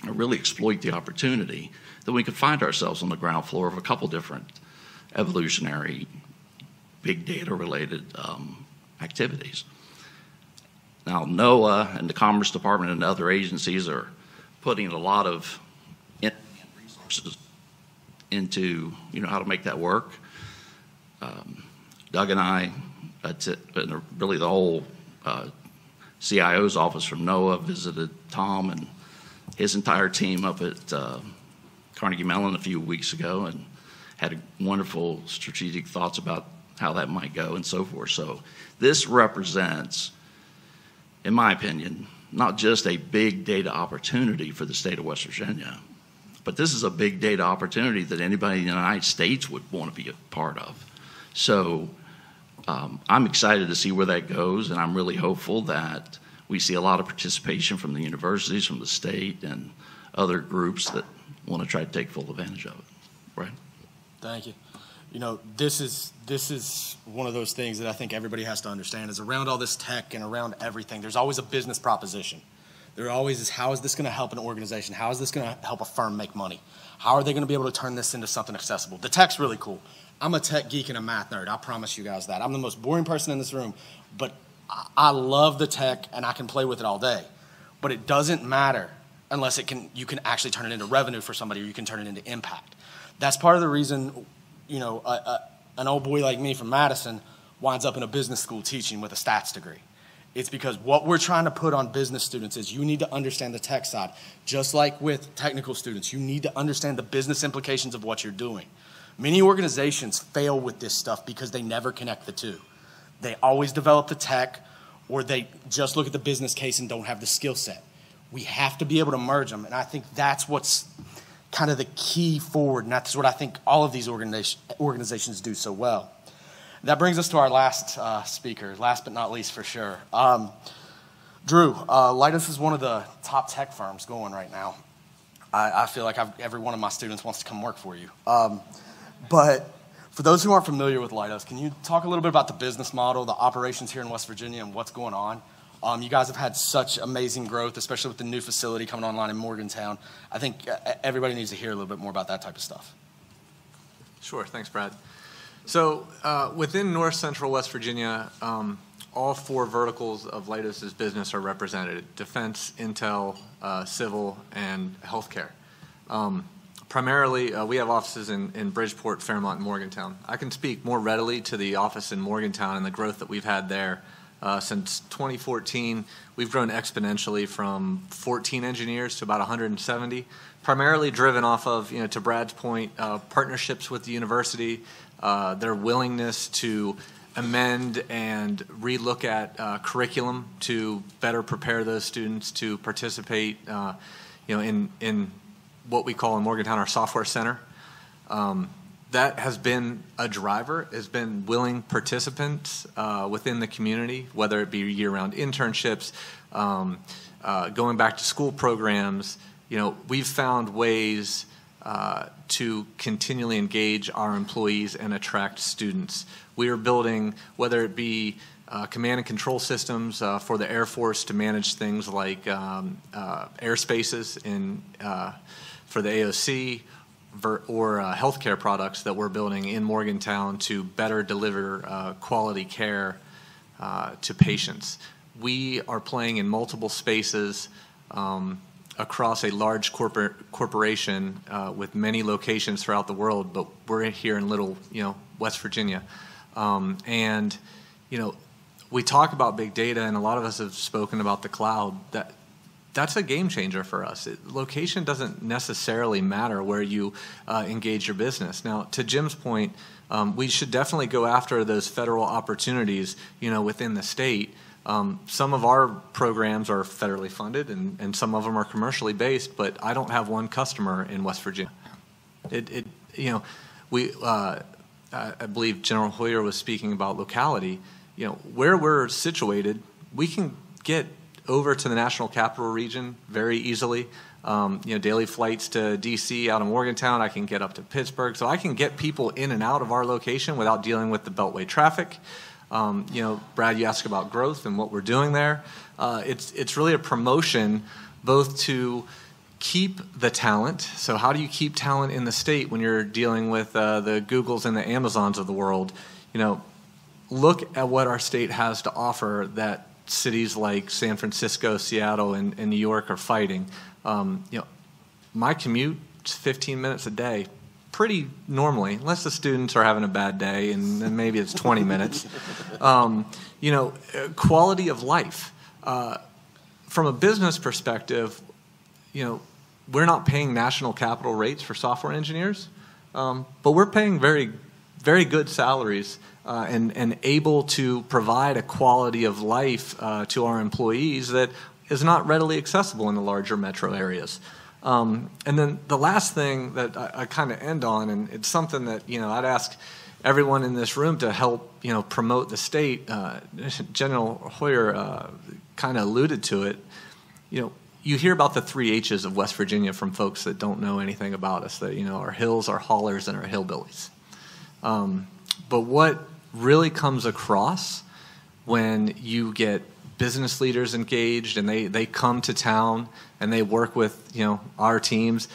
and really exploit the opportunity, then we could find ourselves on the ground floor of a couple different evolutionary big data related activities. Now, NOAA and the Commerce Department and other agencies are putting a lot of resources into how to make that work. Doug and I, and really the whole CIO's office from NOAA visited Tom and his entire team up at Carnegie Mellon a few weeks ago and had wonderful strategic thoughts about how that might go and so forth. So this represents, in my opinion, not just a big data opportunity for the state of West Virginia, but this is a big data opportunity that anybody in the United States would want to be a part of. So I'm excited to see where that goes, and I'm really hopeful that we see a lot of participation from the universities, from the state, and other groups that want to try to take full advantage of it. Right? Thank you. This is one of those things that I think everybody has to understand is around all this tech and around everything, there's always a business proposition. There always is, how is this going to help an organization? How is this going to help a firm make money? How are they going to be able to turn this into something accessible? The tech's really cool. I'm a tech geek and a math nerd. I promise you guys that. I'm the most boring person in this room, but I love the tech and I can play with it all day. But it doesn't matter unless you can actually turn it into revenue for somebody, or you can turn it into impact. That's part of the reason, an old boy like me from Madison winds up in a business school teaching with a stats degree. It's because what we're trying to put on business students is you need to understand the tech side. Just like with technical students, you need to understand the business implications of what you're doing. Many organizations fail with this stuff because they never connect the two. They always develop the tech, or they just look at the business case and don't have the skill set. We have to be able to merge them, and I think that's what's kind of the key forward, and that's what I think all of these organizations do so well. That brings us to our last speaker, last but not least for sure. Drew, Leidos is one of the top tech firms going right now. I feel like every one of my students wants to come work for you. But for those who aren't familiar with Leidos, can you talk a little bit about the business model, the operations here in West Virginia, and what's going on? You guys have had such amazing growth, especially with the new facility coming online in Morgantown. I think everybody needs to hear a little bit more about that type of stuff. Sure, thanks, Brad. So within North Central West Virginia, all 4 verticals of Leidos' business are represented: defense, intel, civil, and healthcare. Primarily, we have offices in Bridgeport, Fairmont, and Morgantown. I can speak more readily to the office in Morgantown and the growth that we've had there. Since 2014, we've grown exponentially from 14 engineers to about 170, primarily driven off of, to Brad's point, partnerships with the university, their willingness to amend and relook at curriculum to better prepare those students to participate, in what we call in Morgantown our software center. That has been a driver, has been willing participants within the community, whether it be year-round internships, going back to school programs. We've found ways to continually engage our employees and attract students. We are building, whether it be command and control systems for the Air Force to manage things like airspaces for the AOC, or healthcare products that we're building in Morgantown to better deliver quality care to patients. We are playing in multiple spaces across a large corporation with many locations throughout the world, but we're here in little, West Virginia. And we talk about big data, and a lot of us have spoken about the cloud. That's a game changer for us. Location doesn't necessarily matter where you engage your business. Now, to Jim's point, we should definitely go after those federal opportunities, within the state. Some of our programs are federally funded, and some of them are commercially based. But I don't have one customer in West Virginia. I believe General Hoyer was speaking about locality. Where we're situated, we can get over to the National Capital Region very easily. Daily flights to D.C. out of Morgantown. I can get up to Pittsburgh. So I can get people in and out of our location without dealing with the Beltway traffic. Brad, you asked about growth and what we're doing there. It's really a promotion both to keep the talent. So how do you keep talent in the state when you're dealing with the Googles and the Amazons of the world? Look at what our state has to offer that cities like San Francisco, Seattle, and New York are fighting. My commute is 15 minutes a day, pretty normally, unless the students are having a bad day, and then maybe it's 20 minutes. Quality of life. From a business perspective, we're not paying national capital rates for software engineers, but we're paying very, very good salaries and able to provide a quality of life to our employees that is not readily accessible in the larger metro areas. And then the last thing that I kind of end on, and it's something that I'd ask everyone in this room to help promote the state. General Hoyer kind of alluded to it. You hear about the 3 H's of West Virginia from folks that don't know anything about us. That our hills, our haulers, and our hillbillies. But what really comes across when you get business leaders engaged and they come to town and they work with our teams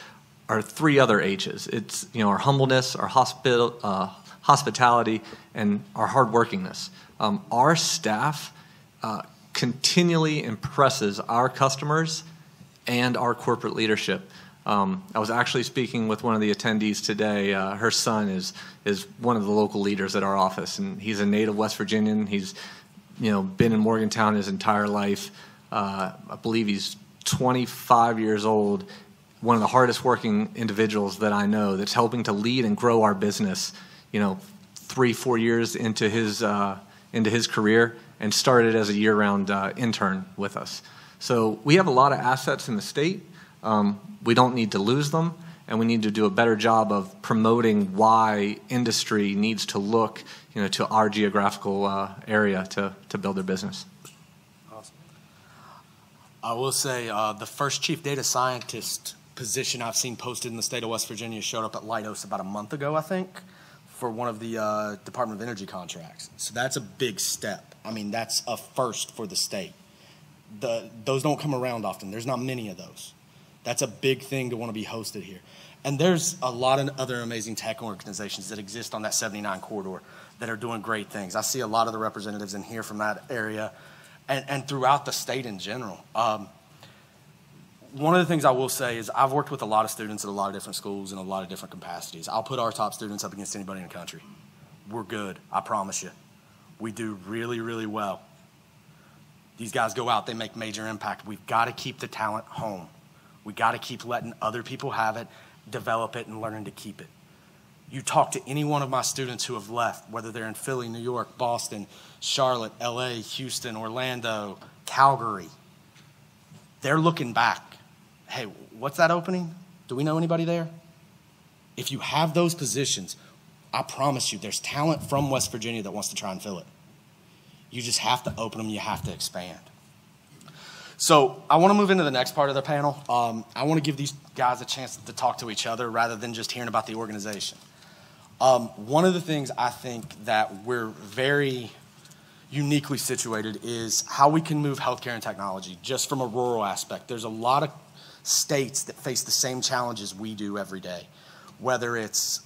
are 3 other H's. It's our humbleness, our hospitality, and our hardworkingness. Our staff continually impresses our customers and our corporate leadership. I was actually speaking with one of the attendees today. Her son is one of the local leaders at our office, and he's a native West Virginian. He's been in Morgantown his entire life. I believe he's 25 years old. One of the hardest working individuals that I know that's helping to lead and grow our business. 3-4 years into his career, and started as a year-round intern with us. So we have a lot of assets in the state. We don't need to lose them, and we need to do a better job of promoting why industry needs to look, to our geographical area to build their business. Awesome. I will say the first chief data scientist position I've seen posted in the state of West Virginia showed up at Leidos about a month ago, I think, for one of the Department of Energy contracts. So that's a big step. I mean, that's a first for the state. Those don't come around often. There's not many of those. That's a big thing to want to be hosted here. And there's a lot of other amazing tech organizations that exist on that 79 corridor that are doing great things. I see a lot of the representatives in here from that area and throughout the state in general. One of the things I will say is I've worked with a lot of students at a lot of different schools in a lot of different capacities. I'll put our top students up against anybody in the country. We're good, I promise you. We do really, really well. These guys go out, they make major impact. We've got to keep the talent home. We got to keep letting other people have it, develop it, and learning to keep it. You talk to any one of my students who have left, whether they're in Philly, New York, Boston, Charlotte, LA, Houston, Orlando, Calgary, they're looking back. Hey, what's that opening? Do we know anybody there? If you have those positions, I promise you there's talent from West Virginia that wants to try and fill it. You just have to open them. You have to expand. So I want to move into the next part of the panel. I want to give these guys a chance to talk to each other rather than just hearing about the organization. One of the things I think that we're very uniquely situated is how we can move healthcare and technology just from a rural aspect. There's a lot of states that face the same challenges we do every day, whether it's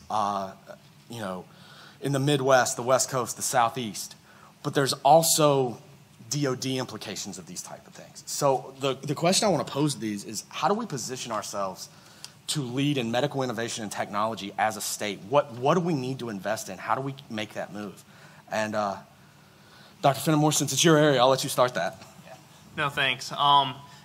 in the Midwest, the West Coast, the Southeast. But there's also DOD implications of these type of things. So the question I want to pose to these is, how do we position ourselves to lead in medical innovation and technology as a state? What do we need to invest in? How do we make that move? And Dr. Finomore, since it's your area, I'll let you start that. No, thanks.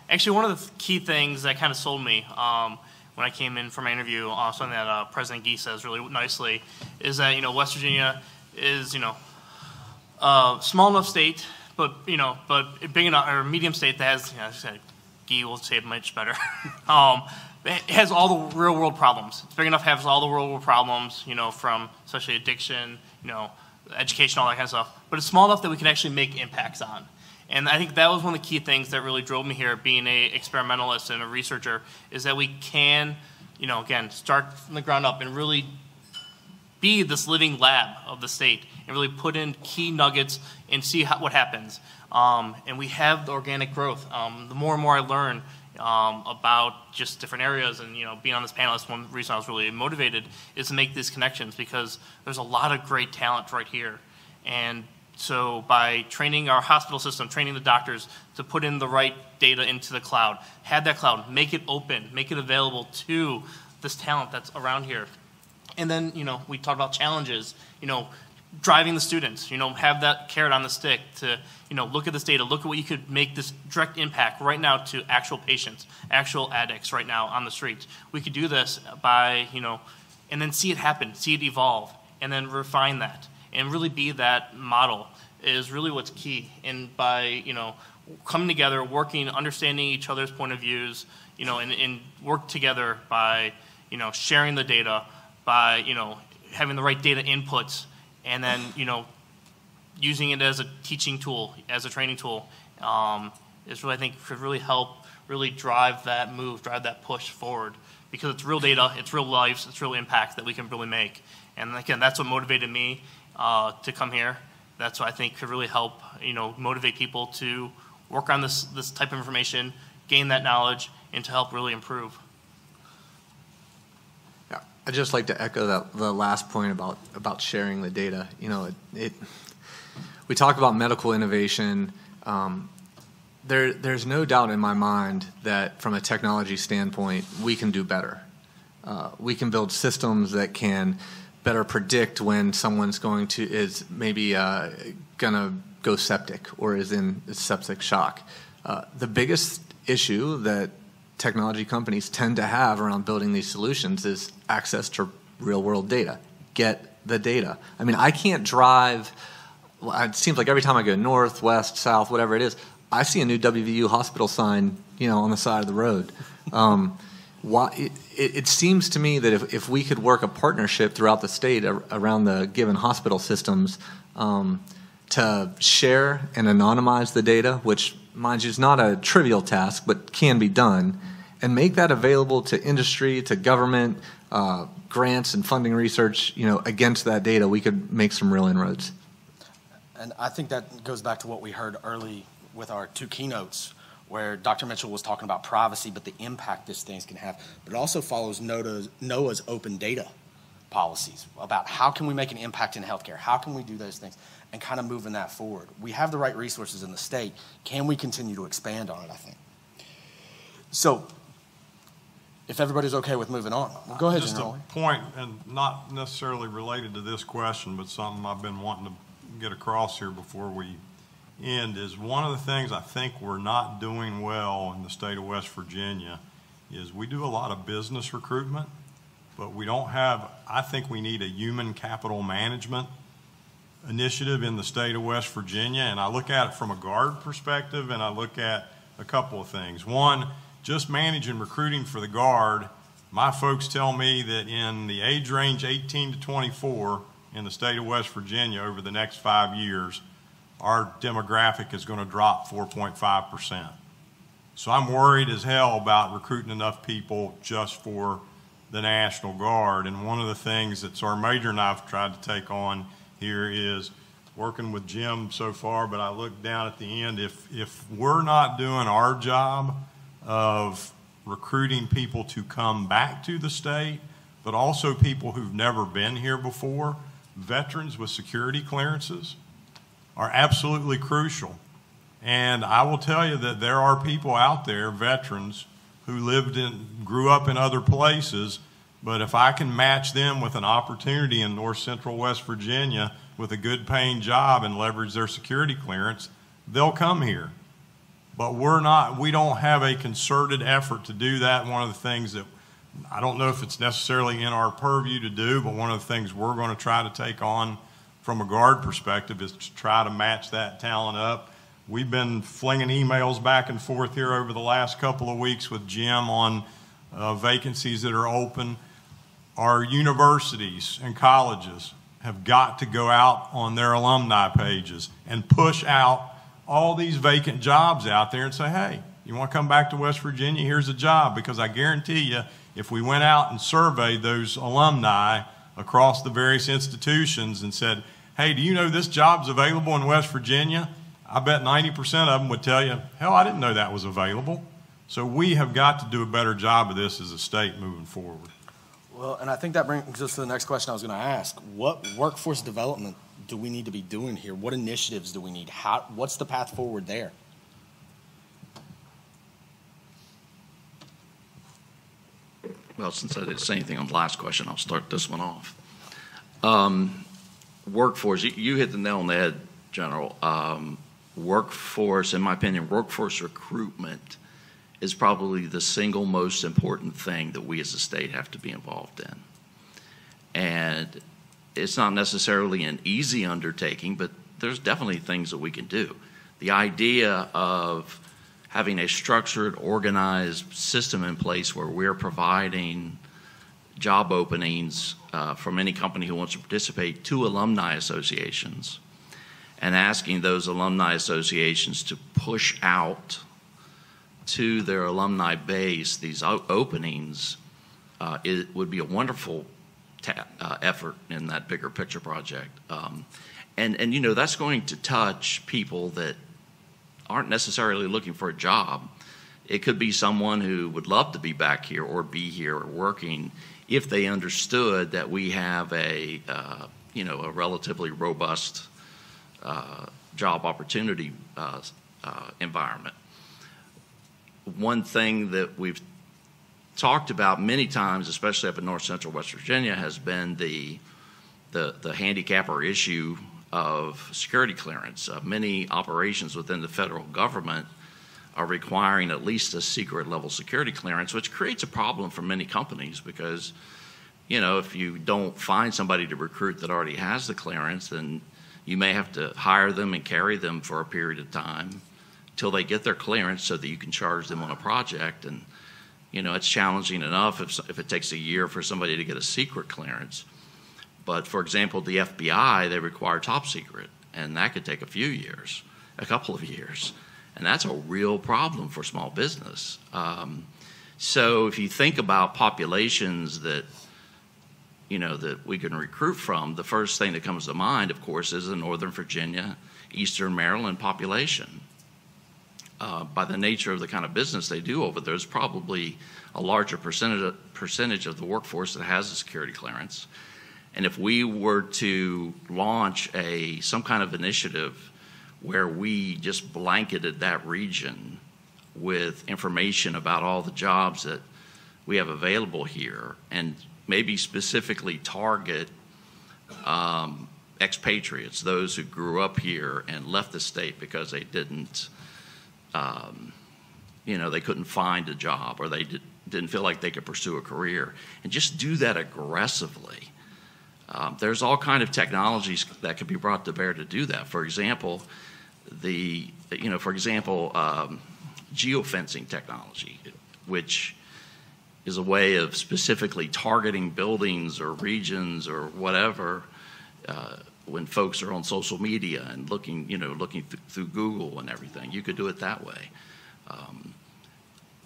Actually, one of the key things that kind of sold me when I came in for my interview, something that President Gee says really nicely, is that West Virginia is small enough state, but big enough or medium state that has Gee will say it much better. It has all the real world problems. It's big enough to have all the real world problems, from especially addiction, education, all that kind of stuff. But it's small enough that we can actually make impacts on. And I think that was one of the key things that really drove me here, being an experimentalist and a researcher, is that we can, again, start from the ground up and really be this living lab of the state and really put in key nuggets and see what happens. And we have the organic growth. The more and more I learn about just different areas and, being on this panel, that's one reason I was really motivated, is to make these connections, because there's a lot of great talent right here. And so by training our hospital system, training the doctors to put in the right data into the cloud, have that cloud, make it open, make it available to this talent that's around here. And then, we talked about challenges, driving the students, have that carrot on the stick to, look at this data, look at what you could make this direct impact right now to actual patients, actual addicts right now on the streets. We could do this by, and then see it happen, see it evolve, and then refine that. And really be that model is really what's key. And by, coming together, working, understanding each other's point of views, and work together by, sharing the data, by, having the right data inputs, and then, using it as a teaching tool, as a training tool, is really, I think, could really help really drive that move, drive that push forward. Because it's real data, it's real lives, it's real impacts that we can really make. And again, that's what motivated me to come here. That's what I think could really help, motivate people to work on this type of information, gain that knowledge, and to help really improve. Yeah, I'd just like to echo the last point about sharing the data. We talk about medical innovation. There's no doubt in my mind that from a technology standpoint, we can do better. We can build systems that can better predict when someone's is maybe gonna go septic or is in septic shock. The biggest issue that technology companies tend to have around building these solutions is access to real world data. Get the data. I mean, I can't drive, it seems like every time I go north, west, south, whatever it is, I see a new WVU hospital sign, on the side of the road. It seems to me that if we could work a partnership throughout the state around the given hospital systems to share and anonymize the data, which, mind you, is not a trivial task, but can be done, and make that available to industry, to government, grants and funding research, against that data, we could make some real inroads. And I think that goes back to what we heard early with our two keynotes, where Dr. Mitchell was talking about privacy, but the impact these things can have. But it also follows NOAA's open data policies about how can we make an impact in healthcare? How can we do those things? And kind of moving that forward. We have the right resources in the state. Can we continue to expand on it, I think? So, if everybody's okay with moving on, well, go ahead, Just General. a point, and not necessarily related to this question, but something I've been wanting to get across here before we end, is one of the things I think we're not doing well in the state of West Virginia is we do a lot of business recruitment, but we don't have, I think we need a human capital management initiative in the state of West Virginia. And I look at it from a guard perspective, and I look at a couple of things. One, just managing recruiting for the guard My folks tell me that in the age range 18 to 24 in the state of West Virginia over the next 5 years, our demographic is going to drop 4.5%. So I'm worried as hell about recruiting enough people just for the National Guard. And one of the things that Sergeant Major and I've tried to take on here is working with Jim so far, but I look down at the end, if we're not doing our job of recruiting people to come back to the state, but also people who've never been here before, veterans with security clearances are absolutely crucial. And I will tell you that there are people out there, veterans, who grew up in other places, but if I can match them with an opportunity in north central West Virginia with a good paying job and leverage their security clearance, they'll come here. But we don't have a concerted effort to do that. One of the things that, I don't know if it's necessarily in our purview to do, but one of the things we're going to try to take on from a Guard perspective is to try to match that talent up. We've been flinging emails back and forth here over the last couple of weeks with Jim on vacancies that are open. Our universities and colleges have got to go out on their alumni pages and push out all these vacant jobs out there and say, hey, you want to come back to West Virginia? Here's a job. Because I guarantee you, if we went out and surveyed those alumni across the various institutions and said, hey, do you know this job's available in West Virginia? I bet 90% of them would tell you, hell, I didn't know that was available. So we have got to do a better job of this as a state moving forward. Well, and I think that brings us to the next question I was going to ask. What workforce development do we need to be doing here? What initiatives do we need? What's the path forward there? Well, since I didn't say anything on the last question, I'll start this one off. Workforce, you hit the nail on the head, General. Workforce, in my opinion, workforce recruitment is probably the single most important thing that we as a state have to be involved in. And it's not necessarily an easy undertaking, but there's definitely things that we can do. The idea of having a structured, organized system in place where we're providing job openings from any company who wants to participate to alumni associations and asking those alumni associations to push out to their alumni base these openings, it would be a wonderful effort in that bigger picture project. And you know, that's going to touch people that aren't necessarily looking for a job. It could be someone who would love to be back here or be here or working if they understood that we have a relatively robust job opportunity environment. One thing that we've talked about many times, especially up in north central West Virginia, has been the handicap or issue of security clearance. Many operations within the federal government are requiring at least a secret level security clearance, which creates a problem for many companies because, you know, if you don't find somebody to recruit that already has the clearance, then you may have to hire them and carry them for a period of time till they get their clearance so that you can charge them on a project. And, you know, it's challenging enough if it takes a year for somebody to get a secret clearance. But, for example, the FBI, they require top secret, and that could take a couple of years. And that's a real problem for small business. So if you think about populations that, you know, that we can recruit from, the first thing that comes to mind, of course, is the Northern Virginia, Eastern Maryland population. By the nature of the kind of business they do over there, there's probably a larger percentage of the workforce that has a security clearance. And if we were to launch some kind of initiative where we just blanketed that region with information about all the jobs that we have available here and maybe specifically target expatriates, those who grew up here and left the state because they didn't, they couldn't find a job or they didn't feel like they could pursue a career, and just do that aggressively. There's all kind of technologies that can be brought to bear to do that. For example, geofencing technology, which is a way of specifically targeting buildings or regions or whatever when folks are on social media and looking through Google and everything. You could do it that way.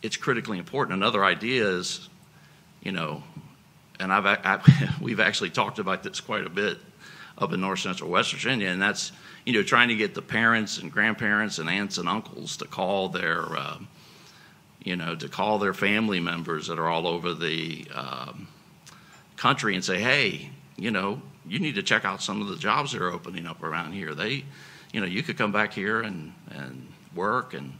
It's critically important. Another idea is, and we've actually talked about this quite a bit up in North Central West Virginia, and that's, trying to get the parents and grandparents and aunts and uncles to call their, family members that are all over the country and say, hey, you need to check out some of the jobs that are opening up around here. You could come back here and work and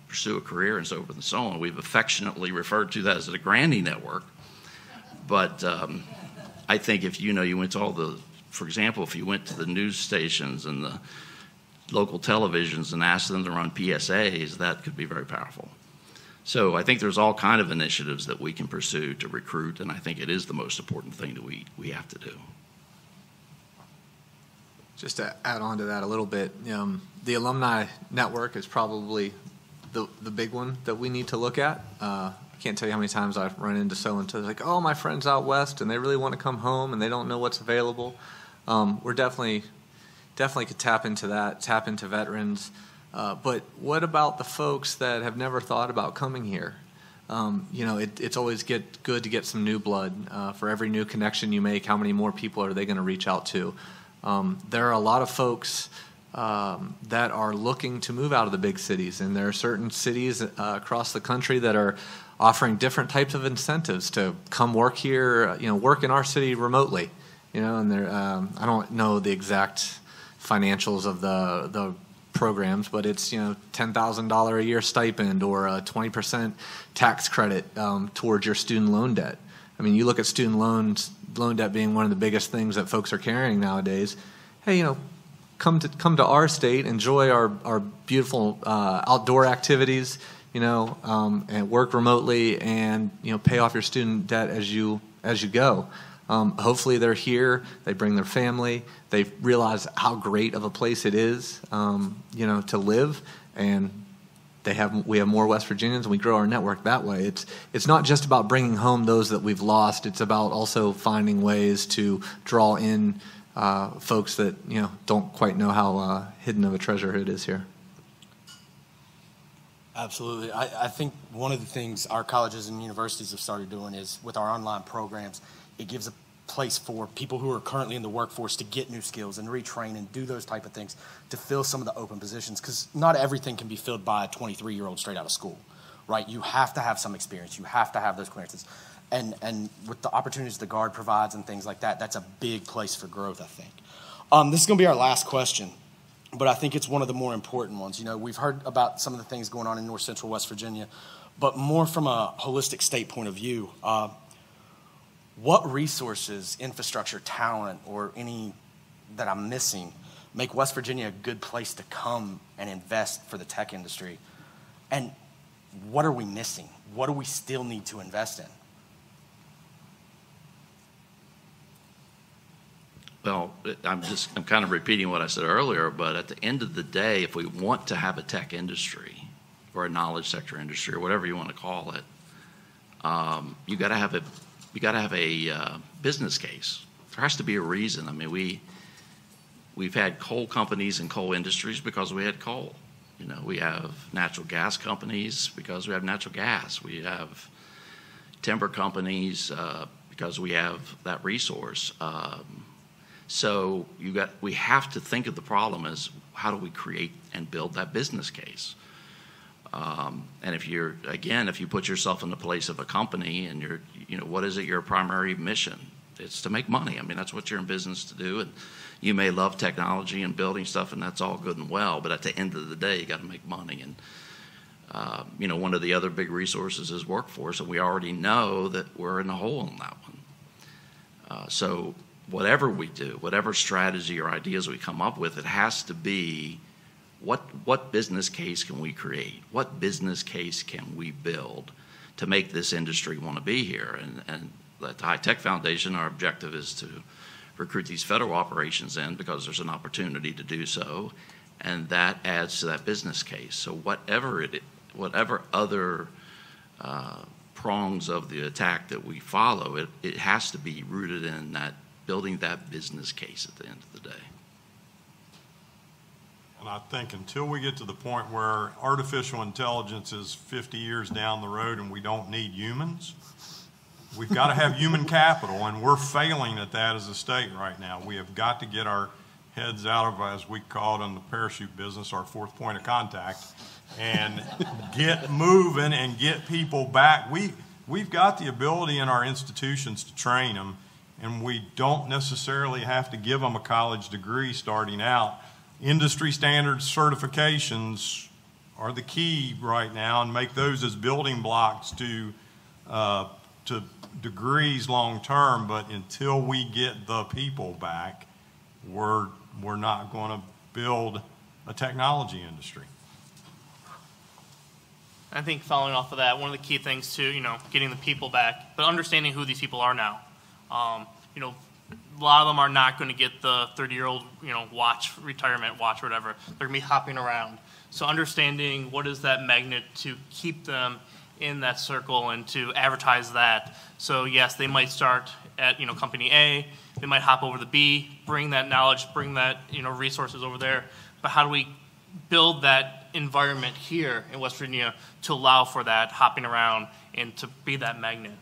pursue a career and so forth and so on. We've affectionately referred to that as the Granny Network. But I think if you went to all the, for example, if you went to the news stations and the local televisions and asked them to run PSAs, that could be very powerful. So I think there's all kind of initiatives that we can pursue to recruit, and I think it is the most important thing that we have to do. Just to add on to that a little bit, the alumni network is probably the big one that we need to look at. I can't tell you how many times I've run into so-and-so like, oh, my friend's out west and they really want to come home and they don't know what's available. We're definitely could tap into that, tap into veterans. But what about the folks that have never thought about coming here? It's always good to get some new blood. For every new connection you make, how many more people are they going to reach out to? There are a lot of folks that are looking to move out of the big cities, and there are certain cities across the country that are offering different types of incentives to come work here, work in our city remotely. And there, I don't know the exact financials of the programs, but it's $10,000 a year stipend or a 20% tax credit towards your student loan debt. I mean, you look at student loan debt being one of the biggest things that folks are carrying nowadays. Hey, come to our state, enjoy our beautiful outdoor activities, and work remotely, and pay off your student debt as you go. Hopefully they're here, they bring their family, they realize how great of a place it is, to live, and we have more West Virginians, and we grow our network that way. It's not just about bringing home those that we've lost. It's about also finding ways to draw in folks that don't quite know how hidden of a treasure it is here. Absolutely. I think one of the things our colleges and universities have started doing is with our online programs, it gives a place for people who are currently in the workforce to get new skills and retrain and do those type of things to fill some of the open positions, because not everything can be filled by a 23-year-old straight out of school, right? You have to have some experience. You have to have those clearances. And with the opportunities the Guard provides and things like that, that's a big place for growth, I think. This is going to be our last question, but I think it's one of the more important ones. We've heard about some of the things going on in North Central West Virginia, but more from a holistic state point of view. What resources, infrastructure, talent, or any that I'm missing make West Virginia a good place to come and invest for the tech industry? And what are we missing? What do we still need to invest in? Well, I'm kind of repeating what I said earlier, but at the end of the day, if we want to have a tech industry or a knowledge sector industry or whatever you want to call it, you got to have a business case. There has to be a reason. I mean, we've had coal companies and coal industries because we had coal. We have natural gas companies because we have natural gas. We have timber companies because we have that resource. So we have to think of the problem as how do we create and build that business case. And if you put yourself in the place of a company and what is it, your primary mission? It's to make money. I mean, that's what you're in business to do. And you may love technology and building stuff, and that's all good and well, but at the end of the day, you got to make money. And, one of the other big resources is workforce, and we already know that we're in the hole on that one. So whatever we do, whatever strategy or ideas we come up with, it has to be what business case can we create? What business case can we build to make this industry want to be here? And at the High Tech Foundation, our objective is to recruit these federal operations in because there's an opportunity to do so, and that adds to that business case. So whatever other prongs of the attack that we follow, it has to be rooted in that building that business case at the end of the day. And I think until we get to the point where artificial intelligence is 50 years down the road and we don't need humans, we've got to have human capital, and we're failing at that as a state right now. We have got to get our heads out of, as we call it in the parachute business, our fourth point of contact, and get moving and get people back. We've got the ability in our institutions to train them, and we don't necessarily have to give them a college degree starting out. Industry standards certifications are the key right now, and make those as building blocks to degrees long term. But until we get the people back, we're not going to build a technology industry. I think following off of that, one of the key things too, getting the people back, but understanding who these people are now. A lot of them are not going to get the 30-year-old, retirement watch or whatever. They're going to be hopping around. So understanding what is that magnet to keep them in that circle and to advertise that. So yes, they might start at, company A, they might hop over to B, bring that knowledge, bring that, resources over there. But how do we build that environment here in West Virginia to allow for that hopping around and to be that magnet?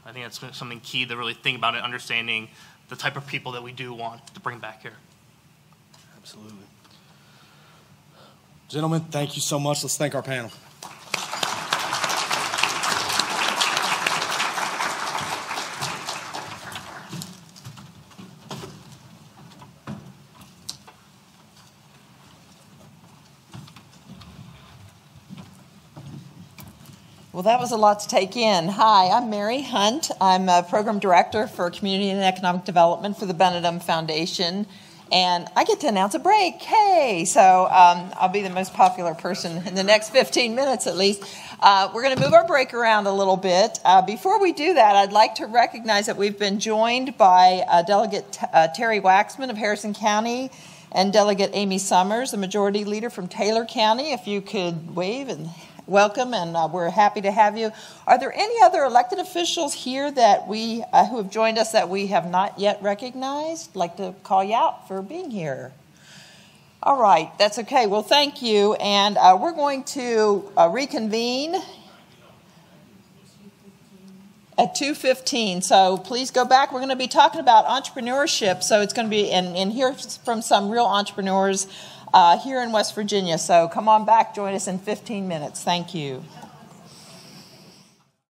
I think that's something key to really think about it, understanding the type of people that we do want to bring back here. Absolutely. Gentlemen, thank you so much. Let's thank our panel. Well, that was a lot to take in. Hi, I'm Mary Hunt. I'm a program director for community and economic development for the Benedum Foundation. And I get to announce a break. Hey, so I'll be the most popular person in the next 15 minutes at least. We're going to move our break around a little bit. Before we do that, I'd like to recognize that we've been joined by Delegate Terry Waxman of Harrison County and Delegate Amy Summers, the majority leader from Taylor County. If you could wave and welcome, and we're happy to have you. Are there any other elected officials here that who have joined us that we have not yet recognized? I'd like to call you out for being here. All right, that's okay. Well, thank you, and we're going to reconvene at 2:15. So please go back. We're going to be talking about entrepreneurship. So it's going to be and hear from some real entrepreneurs here in West Virginia. So come on back, join us in 15 minutes. Thank you.